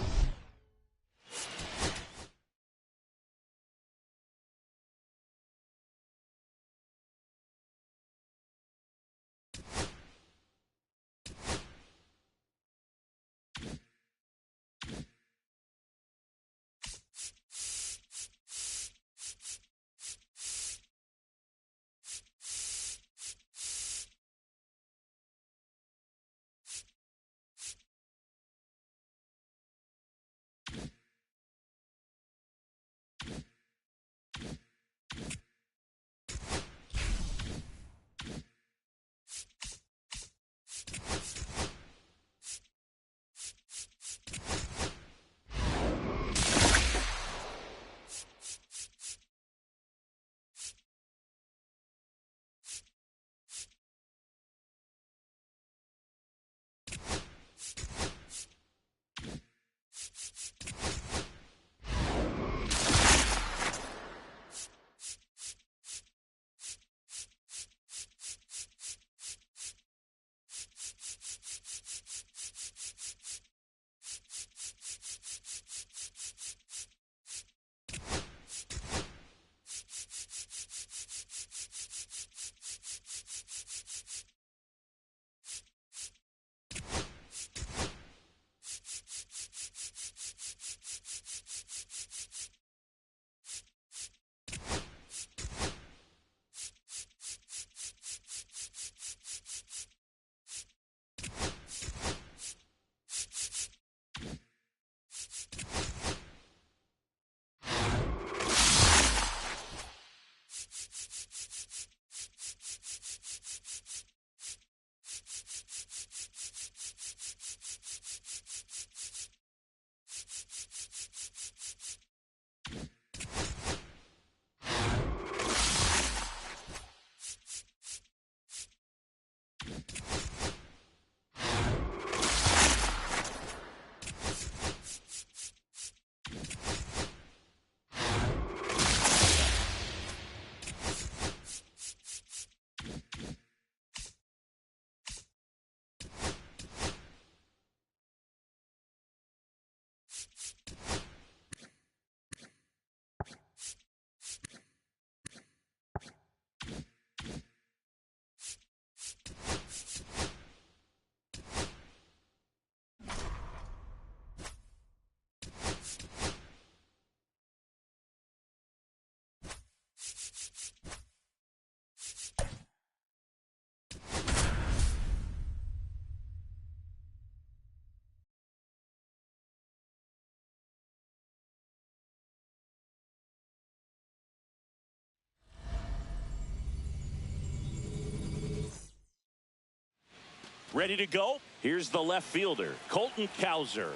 Ready to go. Here's the left fielder, Colton Cowser.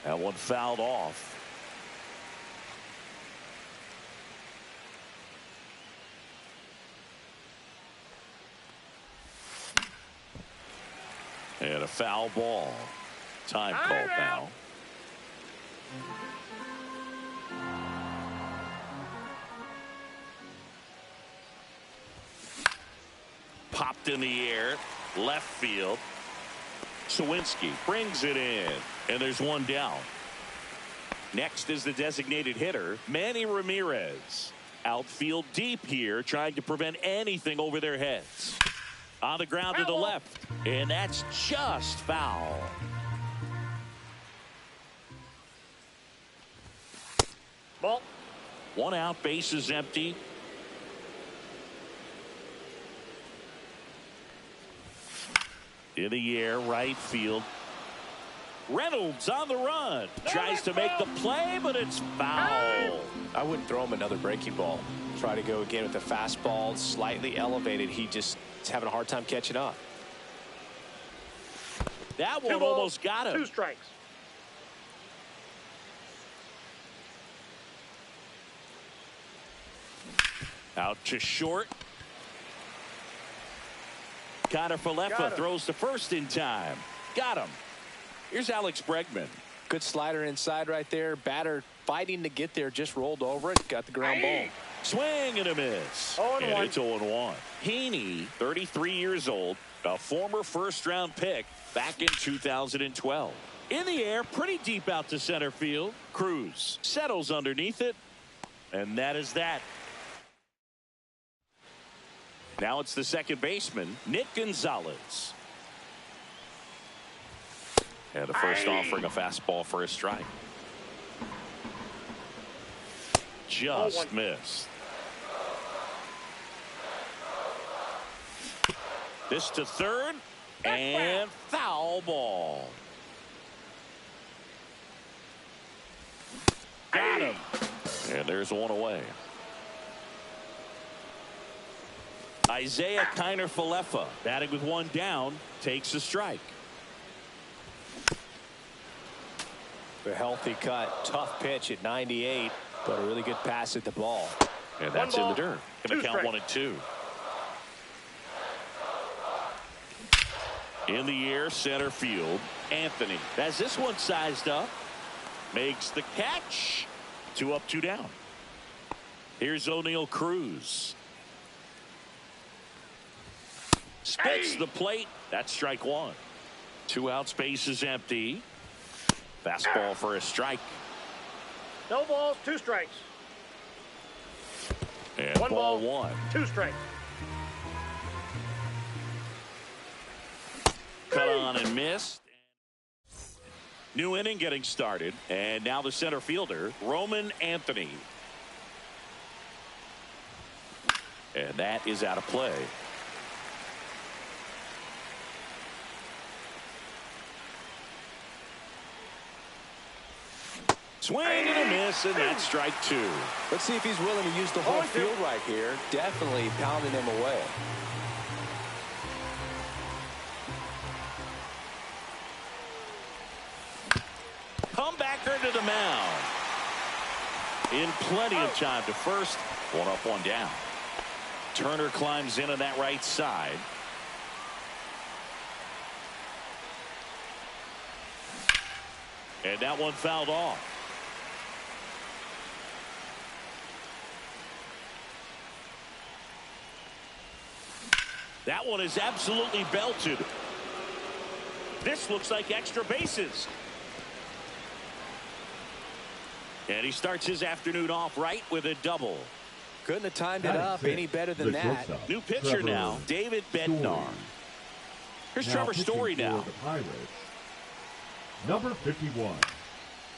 That one fouled off. And a foul ball. Time called now. Popped in the air. Left field. Sawinski brings it in. And there's one down. Next is the designated hitter, Manny Ramirez. Outfield deep here, trying to prevent anything over their heads. On the ground to the left. And that's just foul. Ball. One out, base is empty. In the air, right field. Reynolds on the run. Tries to make the play, but it's foul. I wouldn't throw him another breaking ball. Try to go again with the fastball, slightly elevated. He just is having a hard time catching up. That one almost got him. 2 strikes. Out to short. Connor Falefa throws to first in time. Got him. Here's Alex Bregman. Good slider inside right there. Batter fighting to get there. Just rolled over it. Got the ground ball. Swing and a miss. 0-1. And it's 0-1. Heaney, 33 years old, a former first-round pick back in 2012. In the air, pretty deep out to center field. Cruz settles underneath it. And that is that. Now it's the second baseman, Nick Gonzalez. And the first offering a fastball for a strike. Just missed. This to third. And foul ball. Got him. And there's one away. Isaiah Kiner Falefa, batting with one down, takes a strike. A healthy cut. Tough pitch at 98, but a really good pass at the ball. And that's in the dirt. Going to count 1-2. In the air, center field, Anthony has this one sized up. Makes the catch. 2 up, 2 down. Here's O'Neal Cruz. Spits the plate. That's strike 1. 2 outs, base is empty. Fastball for a strike. No balls, 2 strikes. And ball 1. 2 strikes. Cut on and missed. New inning getting started. And now the center fielder, Roman Anthony. And that is out of play. Swing and a miss, and that's strike 2. Let's see if he's willing to use the whole field right here. Definitely pounding him away. Comebacker to the mound. In plenty of time to first. 1 up, 1 down. Turner climbs in on that right side. And that one fouled off. That one is absolutely belted. This looks like extra bases. And he starts his afternoon off right with a double. Couldn't have timed it up any better than that. New pitcher now, David Bednar. Here's Trevor Story now. Number 51.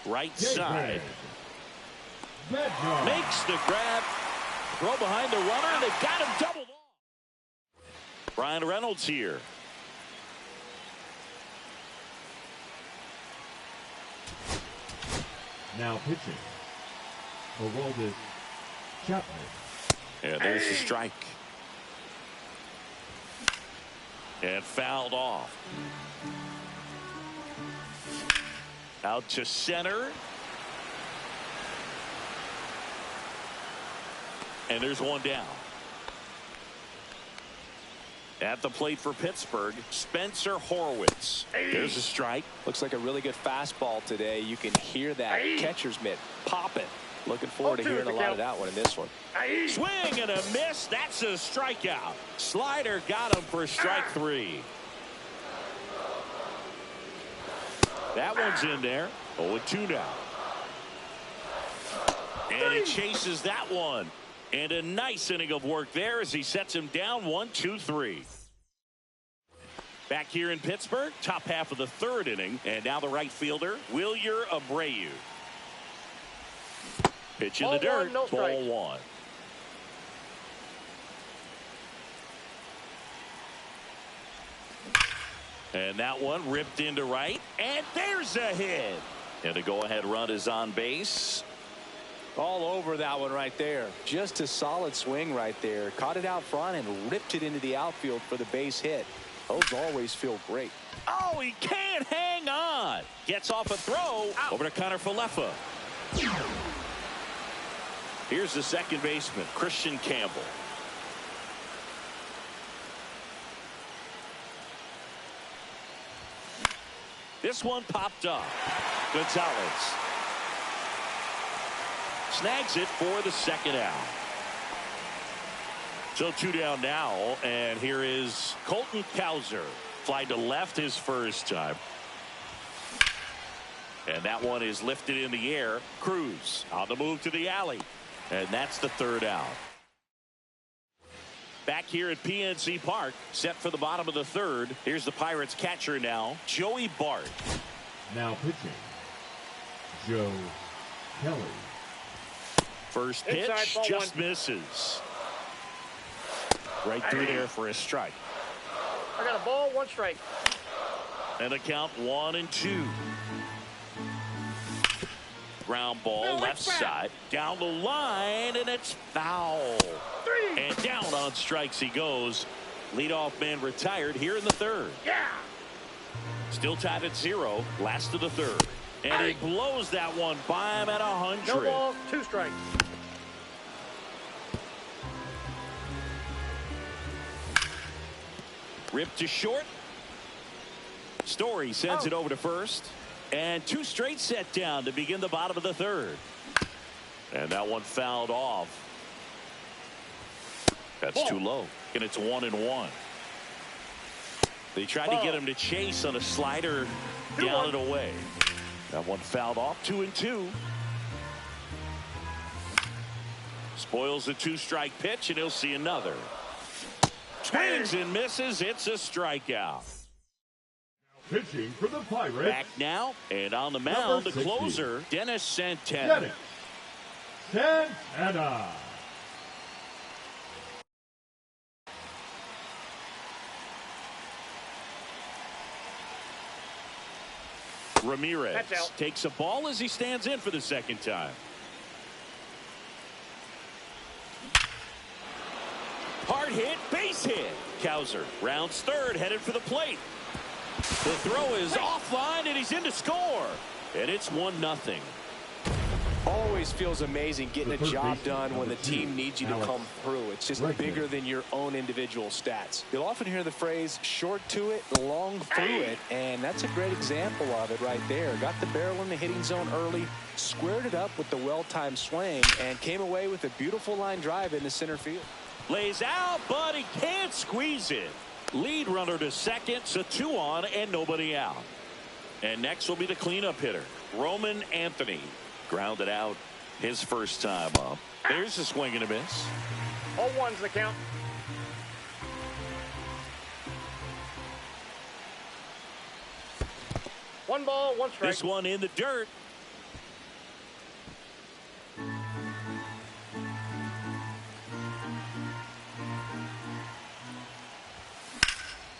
Right side. Bednar. Makes the grab. Throw behind the runner, and they got him doubled off. Brian Reynolds here. Now pitching. Aroldis Chapman. And there's the strike. And fouled off. Out to center. And there's one down. At the plate for Pittsburgh, Spencer Horwitz. There's a strike. Looks like a really good fastball today. You can hear that catcher's mitt popping. Looking forward to hearing a lot of that one in this one. Swing and a miss. That's a strikeout. Slider got him for strike 3. That one's in there. 0-2 now. And he chases that one. And a nice inning of work there as he sets him down 1-2-3. Back here in Pittsburgh, top half of the 3rd inning. And now the right fielder, Wilyer Abreu. Pitch in the dirt. Ball 1. And that one ripped into right. And there's a hit. And the go-ahead run is on base. All over that one right there. Just a solid swing right there. Caught it out front and ripped it into the outfield for the base hit. Those always feel great. Oh, he can't hang on. Gets off a throw. Over to Connor Falefa. Here's the second baseman, Christian Campbell. This one popped up. Gonzalez snags it for the second out. So 2 down now, and here is Colton Cowser. Fly to left his first time. And that one is lifted in the air. Cruz on the move to the alley. And that's the 3rd out. Back here at PNC Park, set for the bottom of the 3rd. Here's the Pirates catcher now, Joey Bart. Now pitching, Joe Kelly. First pitch just misses. Right through there for a strike. I got a ball, 1 strike. And a count 1-2. Ground ball left side down the line, and it's foul. 3. And down on strikes he goes. Leadoff man retired here in the 3rd. Yeah. Still tied at 0. Last of the 3rd. And he blows that one by him at 100. No balls, 2 strikes. Ripped to short. Story sends it over to first. And 2 straight set down to begin the bottom of the 3rd. And that one fouled off. That's too low. And it's 1-1. They tried to get him to chase on a slider down and away. That one fouled off. 2-2. Spoils the 2-strike pitch, and he'll see another. Swings and misses. It's a strikeout. Pitching for the Pirates. Back now, and on the mound, the closer, Dennis Santana. Dennis Santana. Ramirez takes a ball as he stands in for the second time. Hard hit, base hit. Cowser rounds 3rd, headed for the plate. The throw is offline, and he's in to score. And it's 1-0. Always feels amazing getting a job done when the team needs you to come through. It's just bigger than your own individual stats. You'll often hear the phrase short to it, long through it, and that's a great example of it right there. Got the barrel in the hitting zone early, squared it up with the well-timed swing, and came away with a beautiful line drive into center field. Lays out, but he can't squeeze it. Lead runner to second, so 2 on and nobody out. And next will be the cleanup hitter, Roman Anthony. Grounded out his first time up. There's a swing and a miss. 0-1's the count. One ball, 1 strike. This one in the dirt.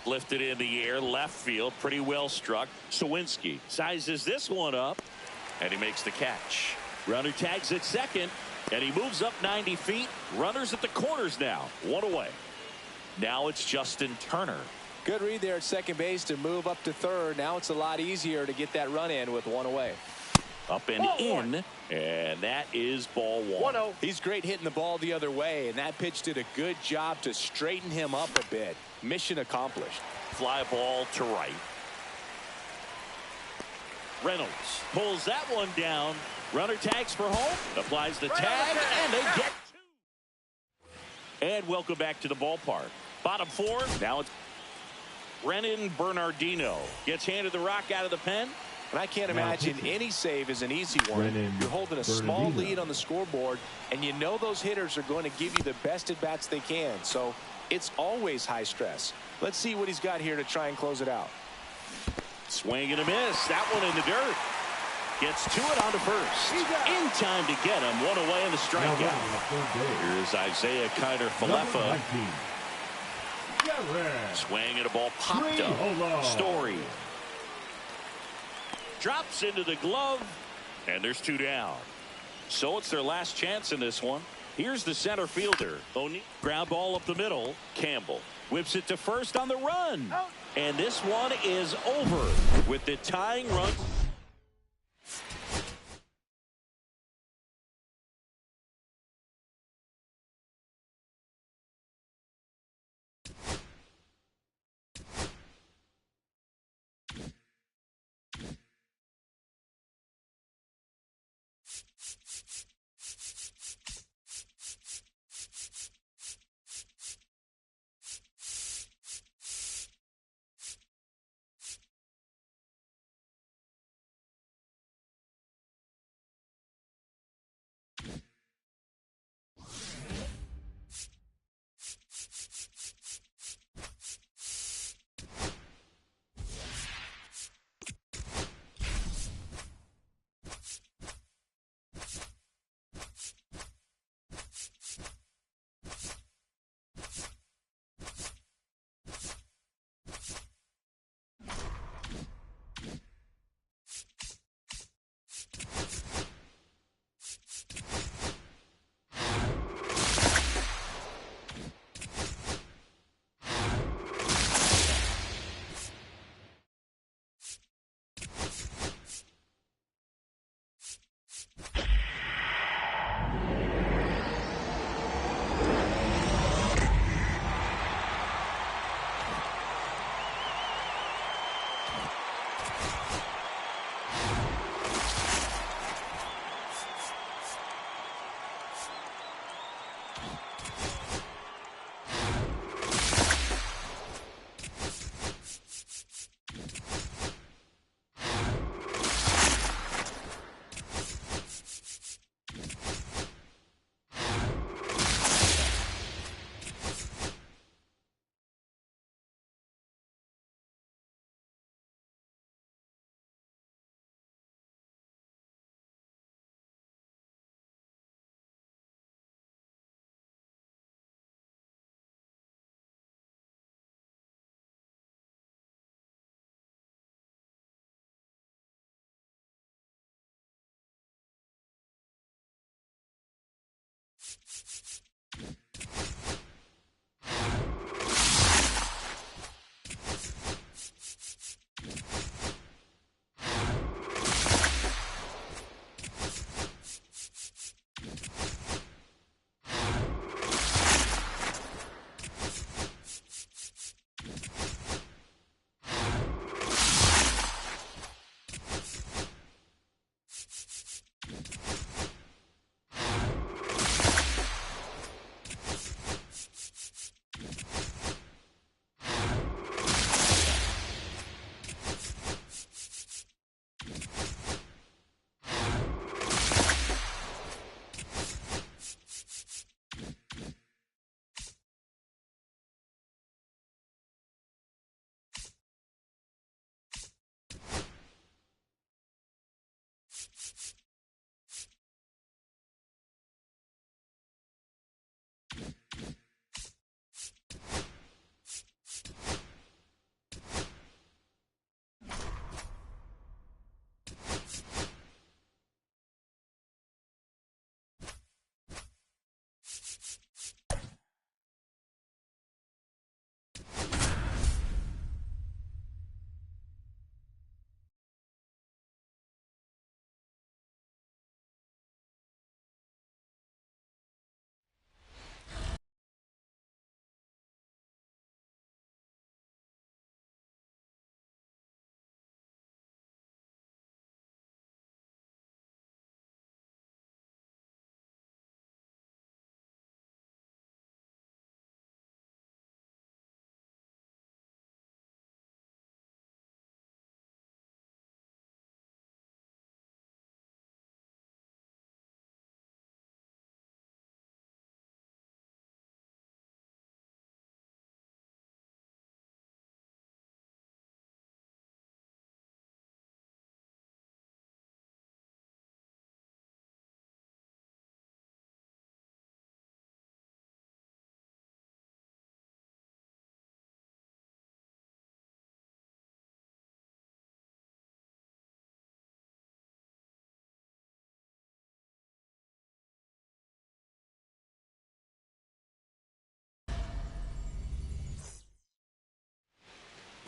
Lifted in the air, left field, pretty well struck. Sawinski sizes this one up, and he makes the catch. Runner tags at second. And he moves up 90 feet. Runners at the corners now. One away. Now it's Justin Turner. Good read there at second base to move up to third. Now it's a lot easier to get that run in with one away. Up and in. And that is ball one. 1-0. He's great hitting the ball the other way, and that pitch did a good job to straighten him up a bit. Mission accomplished. Fly ball to right. Reynolds pulls that one down. Runner tags for home. Applies the tag, and they get two. And welcome back to the ballpark. Bottom four. Now it's Brennan Bernardino. Gets handed the rock out of the pen. And I can't imagine any save is an easy one. You're holding a small lead on the scoreboard, and you know those hitters are going to give you the best at-bats they can. So it's always high stress. Let's see what he's got here to try and close it out. Swing and a miss. That one in the dirt. Gets to it onto first. In time to get him. One away in the strikeout. Here's Isaiah Kiner-Falefa. Swing and a ball popped up. Story. Drops into the glove. And there's two down. So it's their last chance in this one. Here's the center fielder. O'Neal. Ground ball up the middle. Campbell whips it to first on the run. And this one is over with the tying run.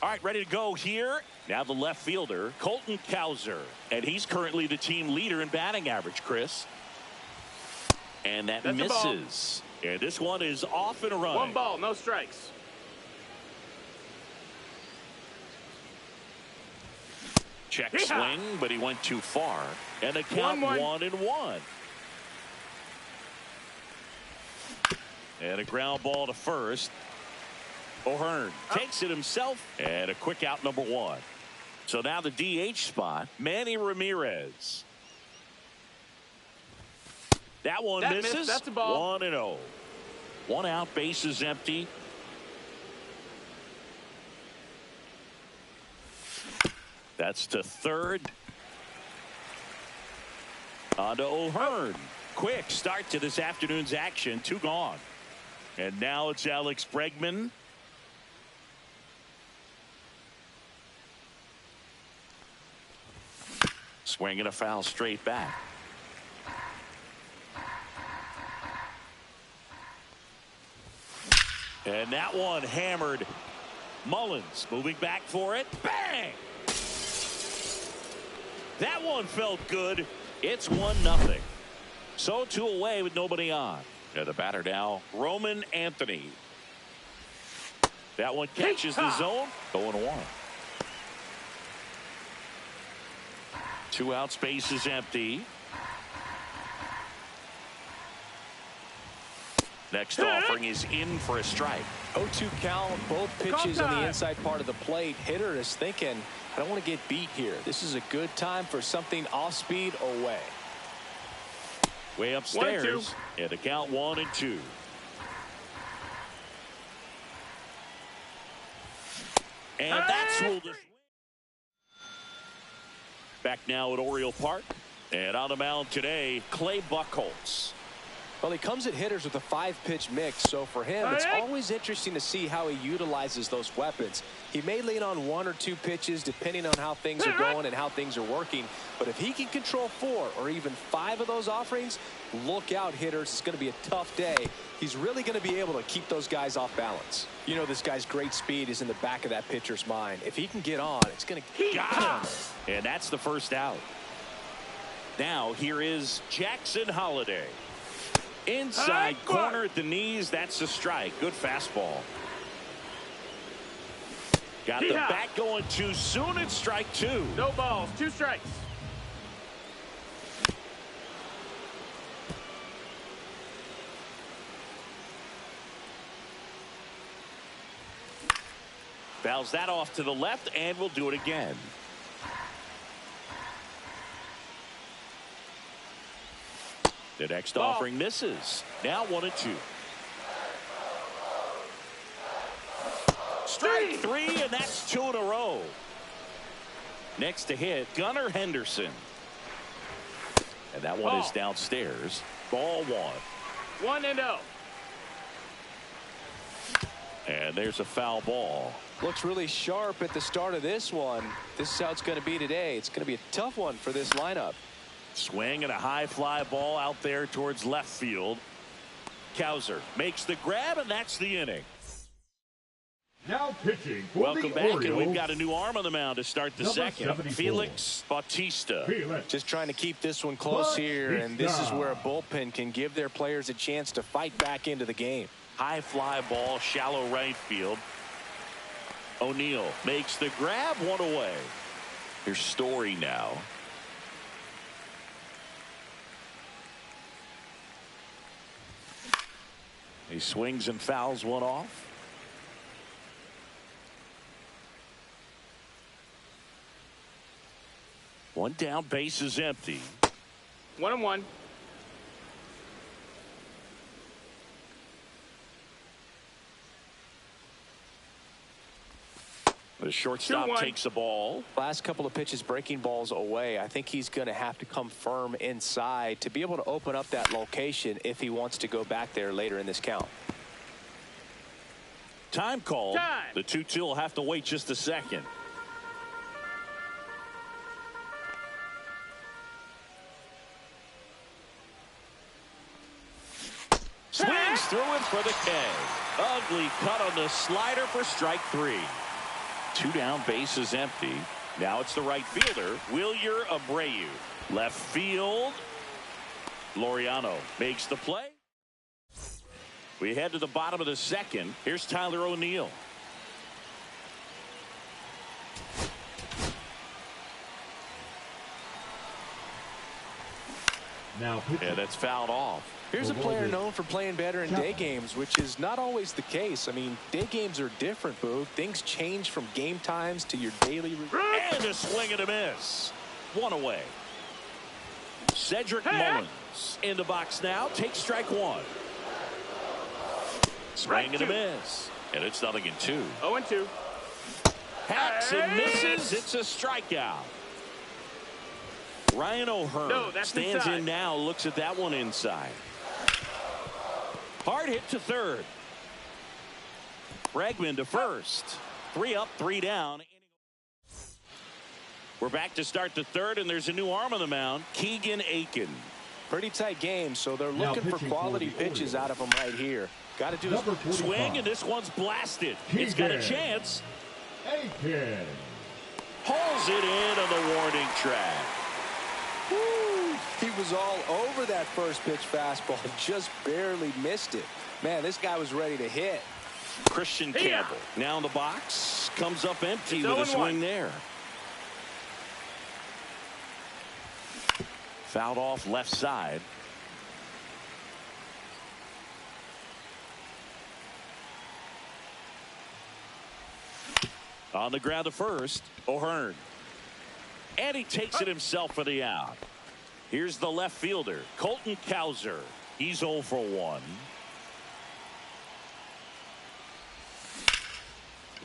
All right, ready to go here. Now the left fielder, Colton Cowser. And he's currently the team leader in batting average, Chris. And that's misses. And this one is off and running. 1 ball, no strikes. Check swing, but he went too far. And the count 1-1. And a ground ball to first. O'Hearn takes it himself. And a quick out, number 1. So now the DH spot, Manny Ramirez. That one misses. That's a ball. 1-0. 1 out, bases empty. That's to third. On to O'Hearn. Quick start to this afternoon's action. 2 gone. And now it's Alex Bregman. Swinging a foul straight back. And that one hammered. Mullins moving back for it. Bang! That one felt good. It's 1-0. So 2 away with nobody on. And the batter now, Roman Anthony. That one catches the zone. 0-1. 2 out, space is empty. Next offering is in for a strike. 0-2 count, both pitches on the inside part of the plate. Hitter is thinking, I don't want to get beat here. This is a good time for something off speed or way. Way upstairs. And the count 1-2. And that's ruled this. Back now at Oriole Park. And on the mound today, Clay Buchholz. Well, he comes at hitters with a 5-pitch mix, so for him, it's always interesting to see how he utilizes those weapons. He may lean on 1 or 2 pitches depending on how things are going and how things are working, but if he can control 4 or even 5 of those offerings, look out, hitters. It's going to be a tough day. He's really going to be able to keep those guys off balance. You know, this guy's great speed is in the back of that pitcher's mind. If he can get on, it's going to got him. And that's the first out. Now here is Jackson Holliday. Inside corner at the knees. That's a strike. Good fastball. Got the bat going too soon. It's strike 2. No balls, 2 strikes. Fouls that off to the left, and we'll do it again. The next offering misses. Now 1-2. Strike 3, and that's 2 in a row. Next to hit, Gunnar Henderson. And that one is downstairs. Ball 1. 1-0. And there's a foul ball. Looks really sharp at the start of this one. This is how it's going to be today. It's going to be a tough one for this lineup. Swing and a high fly ball out there towards left field. Cowser makes the grab, and that's the inning. Now pitching for Welcome the back, Orioles, and we've got a new arm on the mound to start the second. 74. Felix Bautista. Just trying to keep this one close here, and this is where a bullpen can give their players a chance to fight back into the game. High fly ball, shallow right field. O'Neill makes the grab, 1 away. Here's Story now. He swings and fouls one off. One down, base is empty. 1-1. The shortstop takes the ball. Last couple of pitches breaking balls away. I think he's going to have to come firm inside to be able to open up that location if he wants to go back there later in this count. Time called. The 2-2 will have to wait just a second. Swings through it for the K. Ugly cut on the slider for strike 3. Two down, bases empty. Now it's the right fielder, Wilyer Abreu. Left field, Laureano makes the play. We head to the bottom of the second. Here's Tyler O'Neill. Now yeah, that's fouled off. Here's a player known for playing better in day games, which is not always the case. I mean, day games are different, Boog. Things change from game times to your daily routine. And a swing and a miss. One away. Cedric Mullins in the box now. Takes strike one. Swing and a miss. And it's 0-2. 0-2. Hacks and misses. It's a strikeout. Ryan O'Hearn stands in now. Looks at that one inside. Hard hit to third. Bregman to first. 3 up, 3 down. We're back to start the third, and there's a new arm on the mound, Keegan Aiken. Pretty tight game, so they're looking for quality pitches out of him right here. Got to do a swing, and this one's blasted. It's got a chance. Aiken Hauls it in on the warning track. Woo. He was all over that first pitch fastball, just barely missed it. Man, this guy was ready to hit. Christian Campbell now in the box, comes up empty with a swing there. Fouled off left side. On the ground to first, O'Hearn. And he takes it himself for the out. Here's the left fielder, Colton Cowser. He's 0 for 1.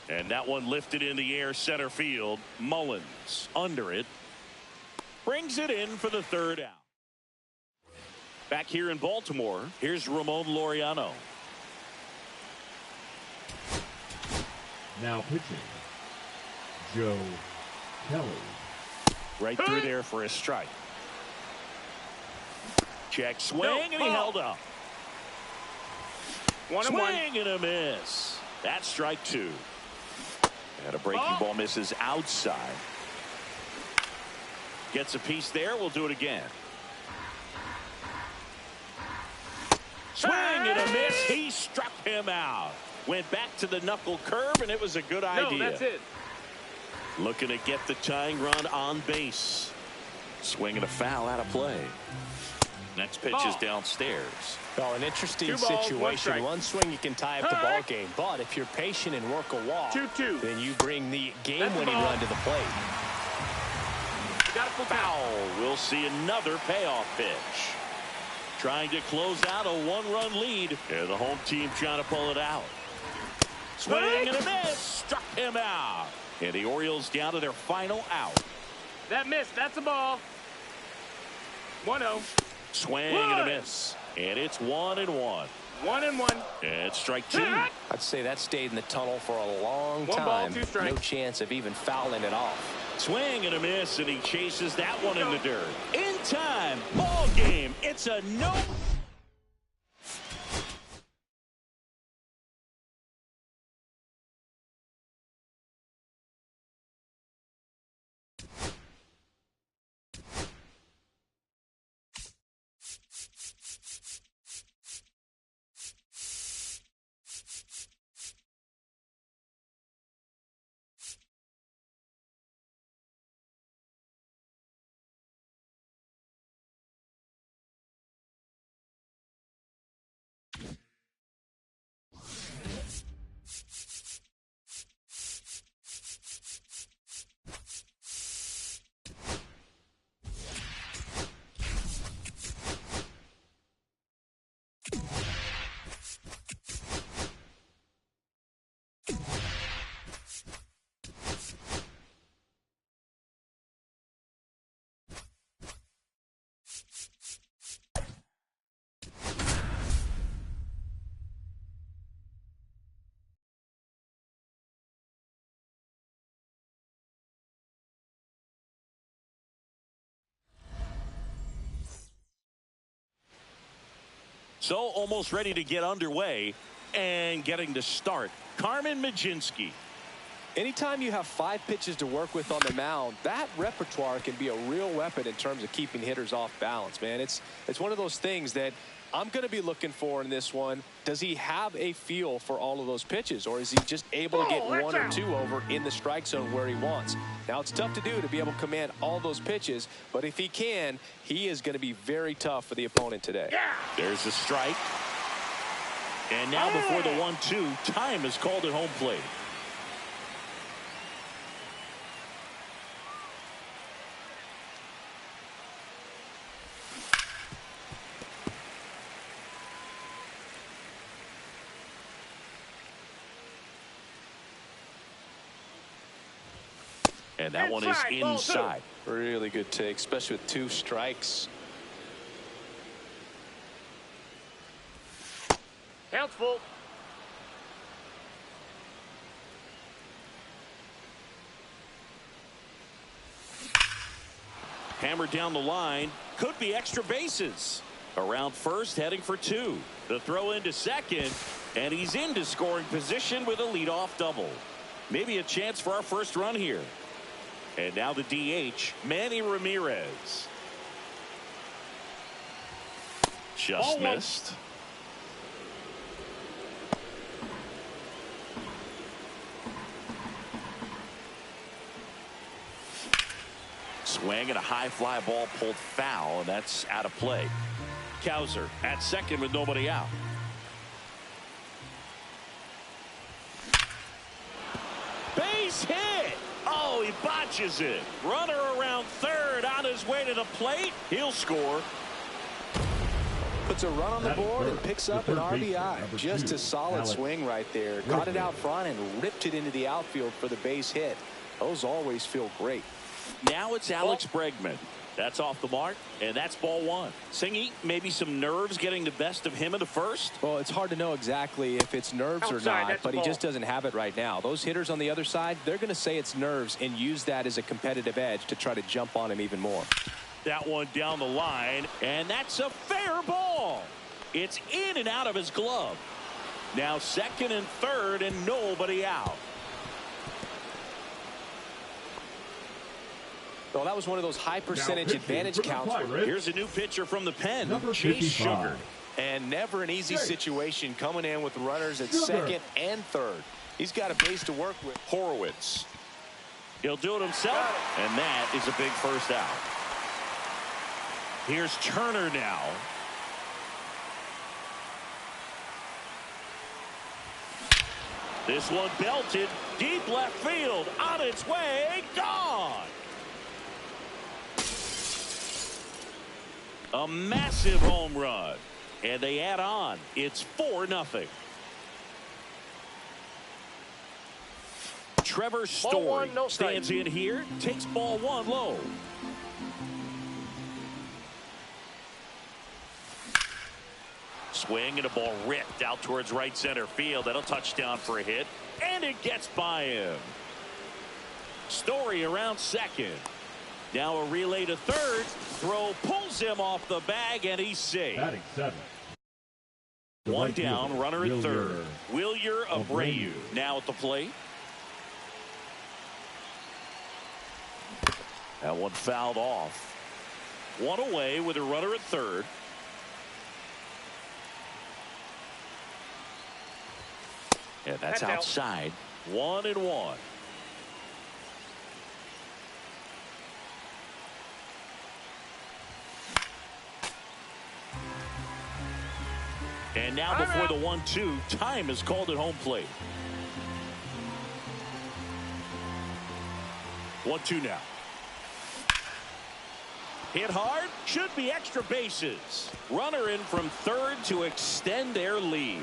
And that one lifted in the air center field. Mullins under it. Brings it in for the third out. Back here in Baltimore, here's Ramon Laureano. now pitching, Joe Kelly. Right through there for a strike. Check swing, and he held up. Swing and a miss. That's strike two. And a breaking ball misses outside. Gets a piece there. We'll do it again. Swing and a miss. He struck him out. Went back to the knuckle curve, and it was a good idea. No, that's it. Looking to get the tying run on base. Swinging a foul out of play. Next pitch is downstairs. Oh, an interesting situation. One swing you can tie up the ball game, but if you're patient and work a walk, then you bring the game-winning run to the plate. Foul. We'll see another payoff pitch. Trying to close out a one-run lead. And the home team trying to pull it out. Swing and a miss. Struck him out. And the Orioles down to their final out. That missed. That's a ball. 1-0. Swing and a miss. And it's 1-1. 1-1. And strike two. I'd say that stayed in the tunnel for a long time. 1 ball, 2 strikes. No chance of even fouling it off. Swing and a miss, and he chases that one in the dirt. In time, ball game. It's a no. So almost ready to get underway and getting to start. Carmen Mlodzinski. Anytime you have 5 pitches to work with on the mound, that repertoire can be a real weapon in terms of keeping hitters off balance, man. It's one of those things that I'm going to be looking for in this one. Does he have a feel for all of those pitches, or is he just able to get 1 or 2 over in the strike zone where he wants? Now, it's tough to do to be able to command all those pitches, but if he can, he is going to be very tough for the opponent today. There's a strike. And now before the 1-2, time is called at home plate. And that one is inside. Really good take, especially with 2 strikes. Count's full. Hammered down the line. Could be extra bases. Around first, heading for 2. The throw into second, and he's into scoring position with a leadoff double. Maybe a chance for our first run here. And now the DH, Manny Ramirez. Just missed. Swing and a high fly ball pulled foul, and that's out of play. Kowser at second with nobody out. Base hit. Oh, he botches it. Runner around third on his way to the plate. He'll score. Puts a run on the board and picks up an RBI. Just a solid swing right there. Caught it out front and ripped it into the outfield for the base hit. Those always feel great. Now it's Alex Bregman. That's off the mark, and that's ball 1. Singy, maybe some nerves getting the best of him in the first? Well, it's hard to know exactly if it's nerves or not, but he just doesn't have it right now. Those hitters on the other side, they're going to say it's nerves and use that as a competitive edge to try to jump on him even more. That one down the line, and that's a fair ball. It's in and out of his glove. Now second and third, and nobody out. Well, that was one of those high percentage advantage counts. Here's a new pitcher from the pen, Chase Sugar. And never an easy situation coming in with runners at second and third. He's got a base to work with. Horowitz. He'll do it himself, and that is a big first out. Here's Turner now. This one belted deep left field, on its way, gone. A massive home run, and they add on. It's 4-0. Trevor Story stands in here, takes ball 1 low. Swing and a ball ripped out towards right center field. That'll touchdown for a hit, and it gets by him. Story around second. Now a relay to third. Throw pulls him off the bag, and he's safe. Batting 7. One down, runner at third. Wilyer Abreu now at the plate. That one fouled off. One away with a runner at third. And that's outside. 1-1. And now before the 1-2, time is called at home plate. 1-2 now. Hit hard, should be extra bases. Runner in from third to extend their lead.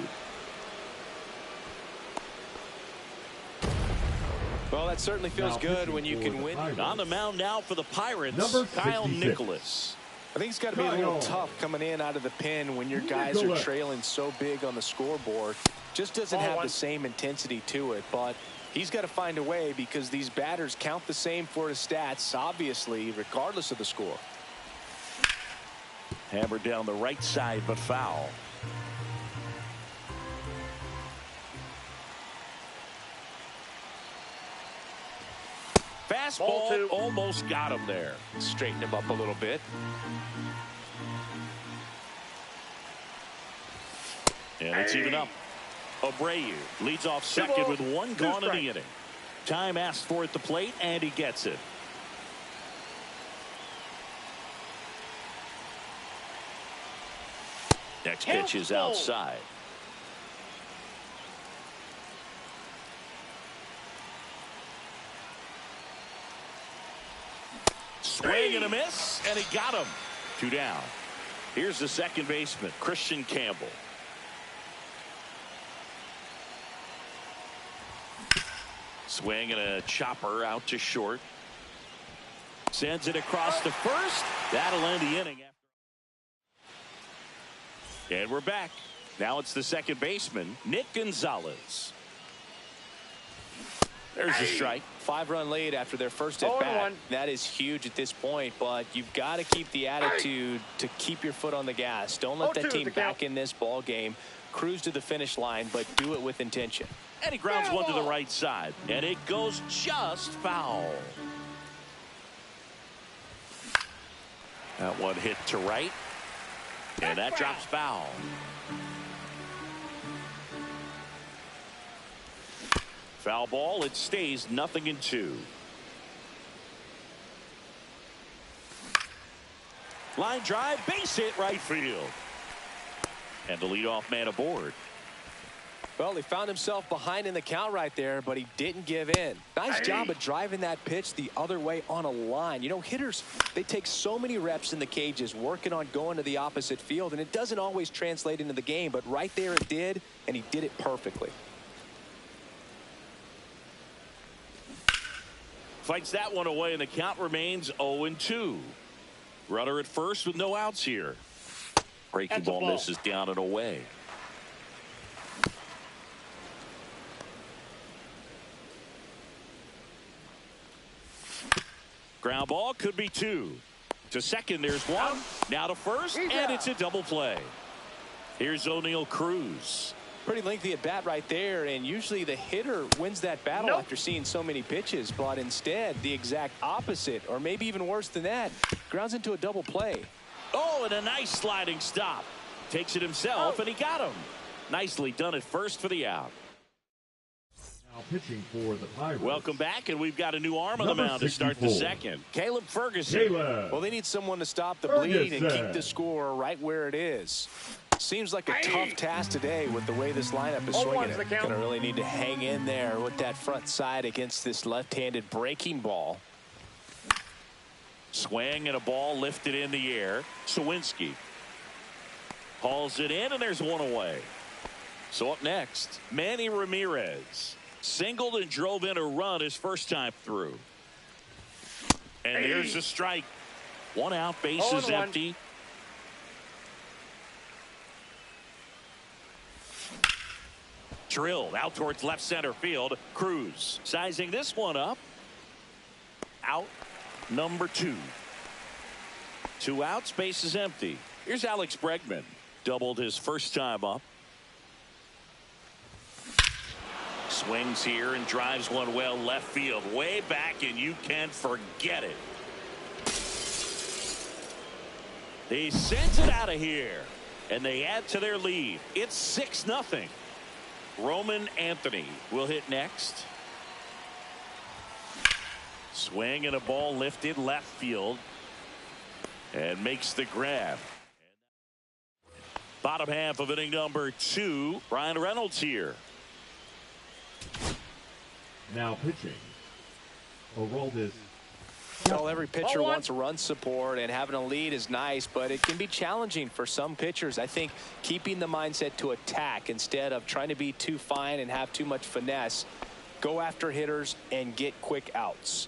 Well, that certainly feels good when you can win. On the mound now for the Pirates, Kyle Nicholas. I think it's got to be a little tough coming in out of the pen when your guys are trailing so big on the scoreboard. Just doesn't have the same intensity to it, but he's got to find a way because these batters count the same for his stats, obviously, regardless of the score. Hammered down the right side, but foul. Fastball almost got him there. Straighten him up a little bit. And it's even up. Abreu leads off second with one gone in the inning. Time asked for at the plate, and he gets it. Next pitch is outside. Swing and a miss, and he got him. 2 down. Here's the second baseman, Christian Campbell. Swing and a chopper out to short. Sends it across to first. That'll end the inning. And we're back. Now it's the second baseman, Nick Gonzalez. There's a strike. 5-run lead after their first at bat. That is huge at this point, but you've got to keep the attitude to keep your foot on the gas. Don't let that team back in this ball game. Cruise to the finish line, but do it with intention. And he grounds one to the right side, and it goes just foul. That one hit to right, and that drops foul. Foul ball. It stays 0-2. Line drive, base hit, right field. And the leadoff man aboard. Well, he found himself behind in the count right there, but he didn't give in. Nice job of driving that pitch the other way on a line. You know, hitters, they take so many reps in the cages working on going to the opposite field, and it doesn't always translate into the game, but right there it did, and he did it perfectly. Fights that one away, and the count remains 0-2. Runner at first with no outs here. Breaking ball misses down and away. Ground ball, could be 2. To second, there's 1. Now to first, and it's a double play. Here's O'Neal Cruz. Pretty lengthy at bat right there, and usually the hitter wins that battle after seeing so many pitches, but instead the exact opposite, or maybe even worse than that, grounds into a double play. Oh, and a nice sliding stop. Takes it himself, and he got him. Nicely done at first for the out. Now pitching for the Pirates. Welcome back, and we've got a new arm on the mound to start the second. Caleb Ferguson. Well, they need someone to stop the bleed and keep the score right where it is. Seems like a tough task today with the way this lineup is swinging it. Gonna really need to hang in there with that front side against this left-handed breaking ball. Swing and a ball lifted in the air. Sawinski hauls it in, and there's one away. So up next, Manny Ramirez. Singled and drove in a run his first time through. And here's a strike. 1 out, base is empty. Drilled out towards left center field. Cruz sizing this one up. Out number 2. 2 outs, base is empty. Here's Alex Bregman. Doubled his first time up. Swings here and drives one well left field. Way back, and you can't forget it. He sends it out of here, and they add to their lead. It's 6-0. Roman Anthony will hit next. Swing and a ball lifted left field, and makes the grab. Bottom half of inning number 2. Brian Reynolds here. Now pitching, Aroldis. Well, every pitcher wants run support, and having a lead is nice, but it can be challenging for some pitchers. I think keeping the mindset to attack instead of trying to be too fine and have too much finesse. Go after hitters and get quick outs.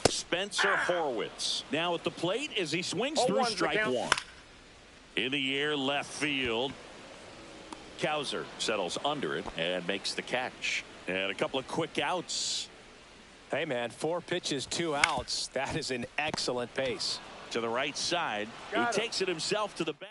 Spencer Horwitz now at the plate as he swings through strike 1. In the air left field. Cowser settles under it and makes the catch. And a couple of quick outs. Hey, man, 4 pitches, 2 outs. That is an excellent pace. To the right side. He takes it himself to the bag.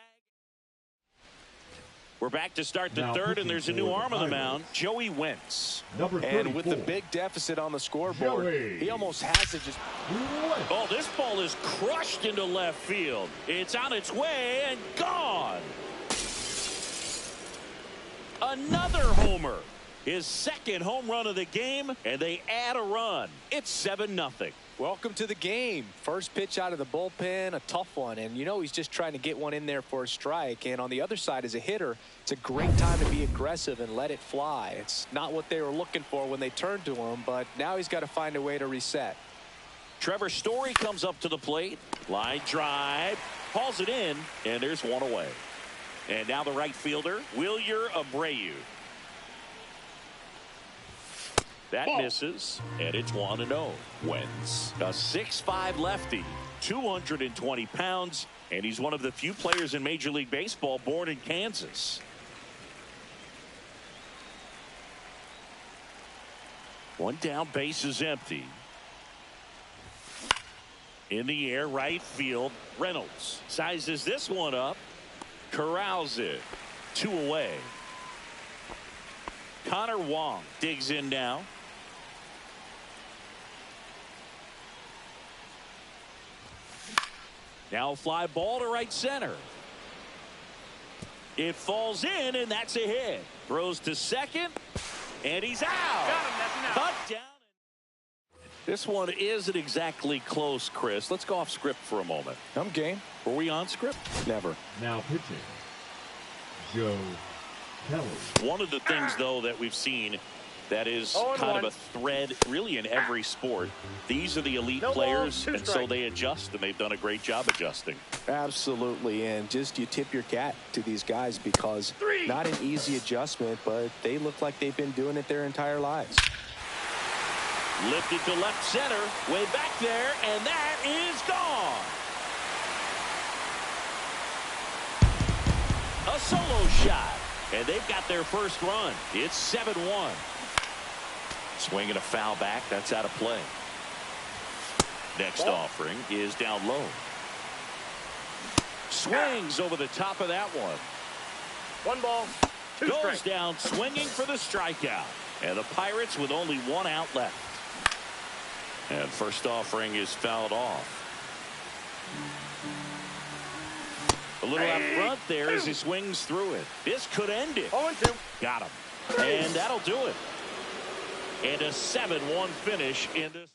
We're back to start the Now third, and pitching there's a new for the arm on the Pirates. mound, Joey Wentz. Number 34. And with the big deficit on the scoreboard, Joey he almost has to just... Wentz. Oh, this ball is crushed into left field. It's on its way and gone. Another homer. His second home run of the game, and they add a run. It's 7-0. Welcome to the game. First pitch out of the bullpen, a tough one. And you know he's just trying to get one in there for a strike. And on the other side, as a hitter, it's a great time to be aggressive and let it fly. It's not what they were looking for when they turned to him, but now he's got to find a way to reset. Trevor Story comes up to the plate. Line drive. Hauls it in, and there's one away. And now the right fielder, Wilyer Abreu. That misses, and it's 1-0. Wentz, a 6'5" lefty, 220 pounds, and he's one of the few players in Major League Baseball born in Kansas. One down, base is empty. In the air, right field, Reynolds sizes this one up, corrals it, 2 away. Connor Wong digs in now. Now a fly ball to right center. It falls in, and that's a hit. Throws to second, and he's out. Got him, that's an out. Cut down. This one isn't exactly close, Chris. Let's go off script for a moment. I'm game. Were we on script? Never. Now pitching, Joe Kelly. One of the things, though, that we've seen that is 0-1. kind of a thread really in every sport. These are the elite No players, balls, 2 and so strikes. they adjust, and they've done a great job adjusting. Absolutely. And just you tip your cap to these guys because not an easy adjustment, but they look like they've been doing it their entire lives. Lifted to left center, way back there, and that is gone. A solo shot, and they've got their first run. It's 7-1. Swinging a foul back, that's out of play. Next offering is down low. Swings over the top of that one. 1 ball, 2 Goes strikes. down swinging for the strikeout. And the Pirates with only 1 out left. And first offering is fouled off. A little out front there as he swings through it. This could end it. 0-2. Got him. And that'll do it. And a 7-1 finish in this.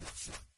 You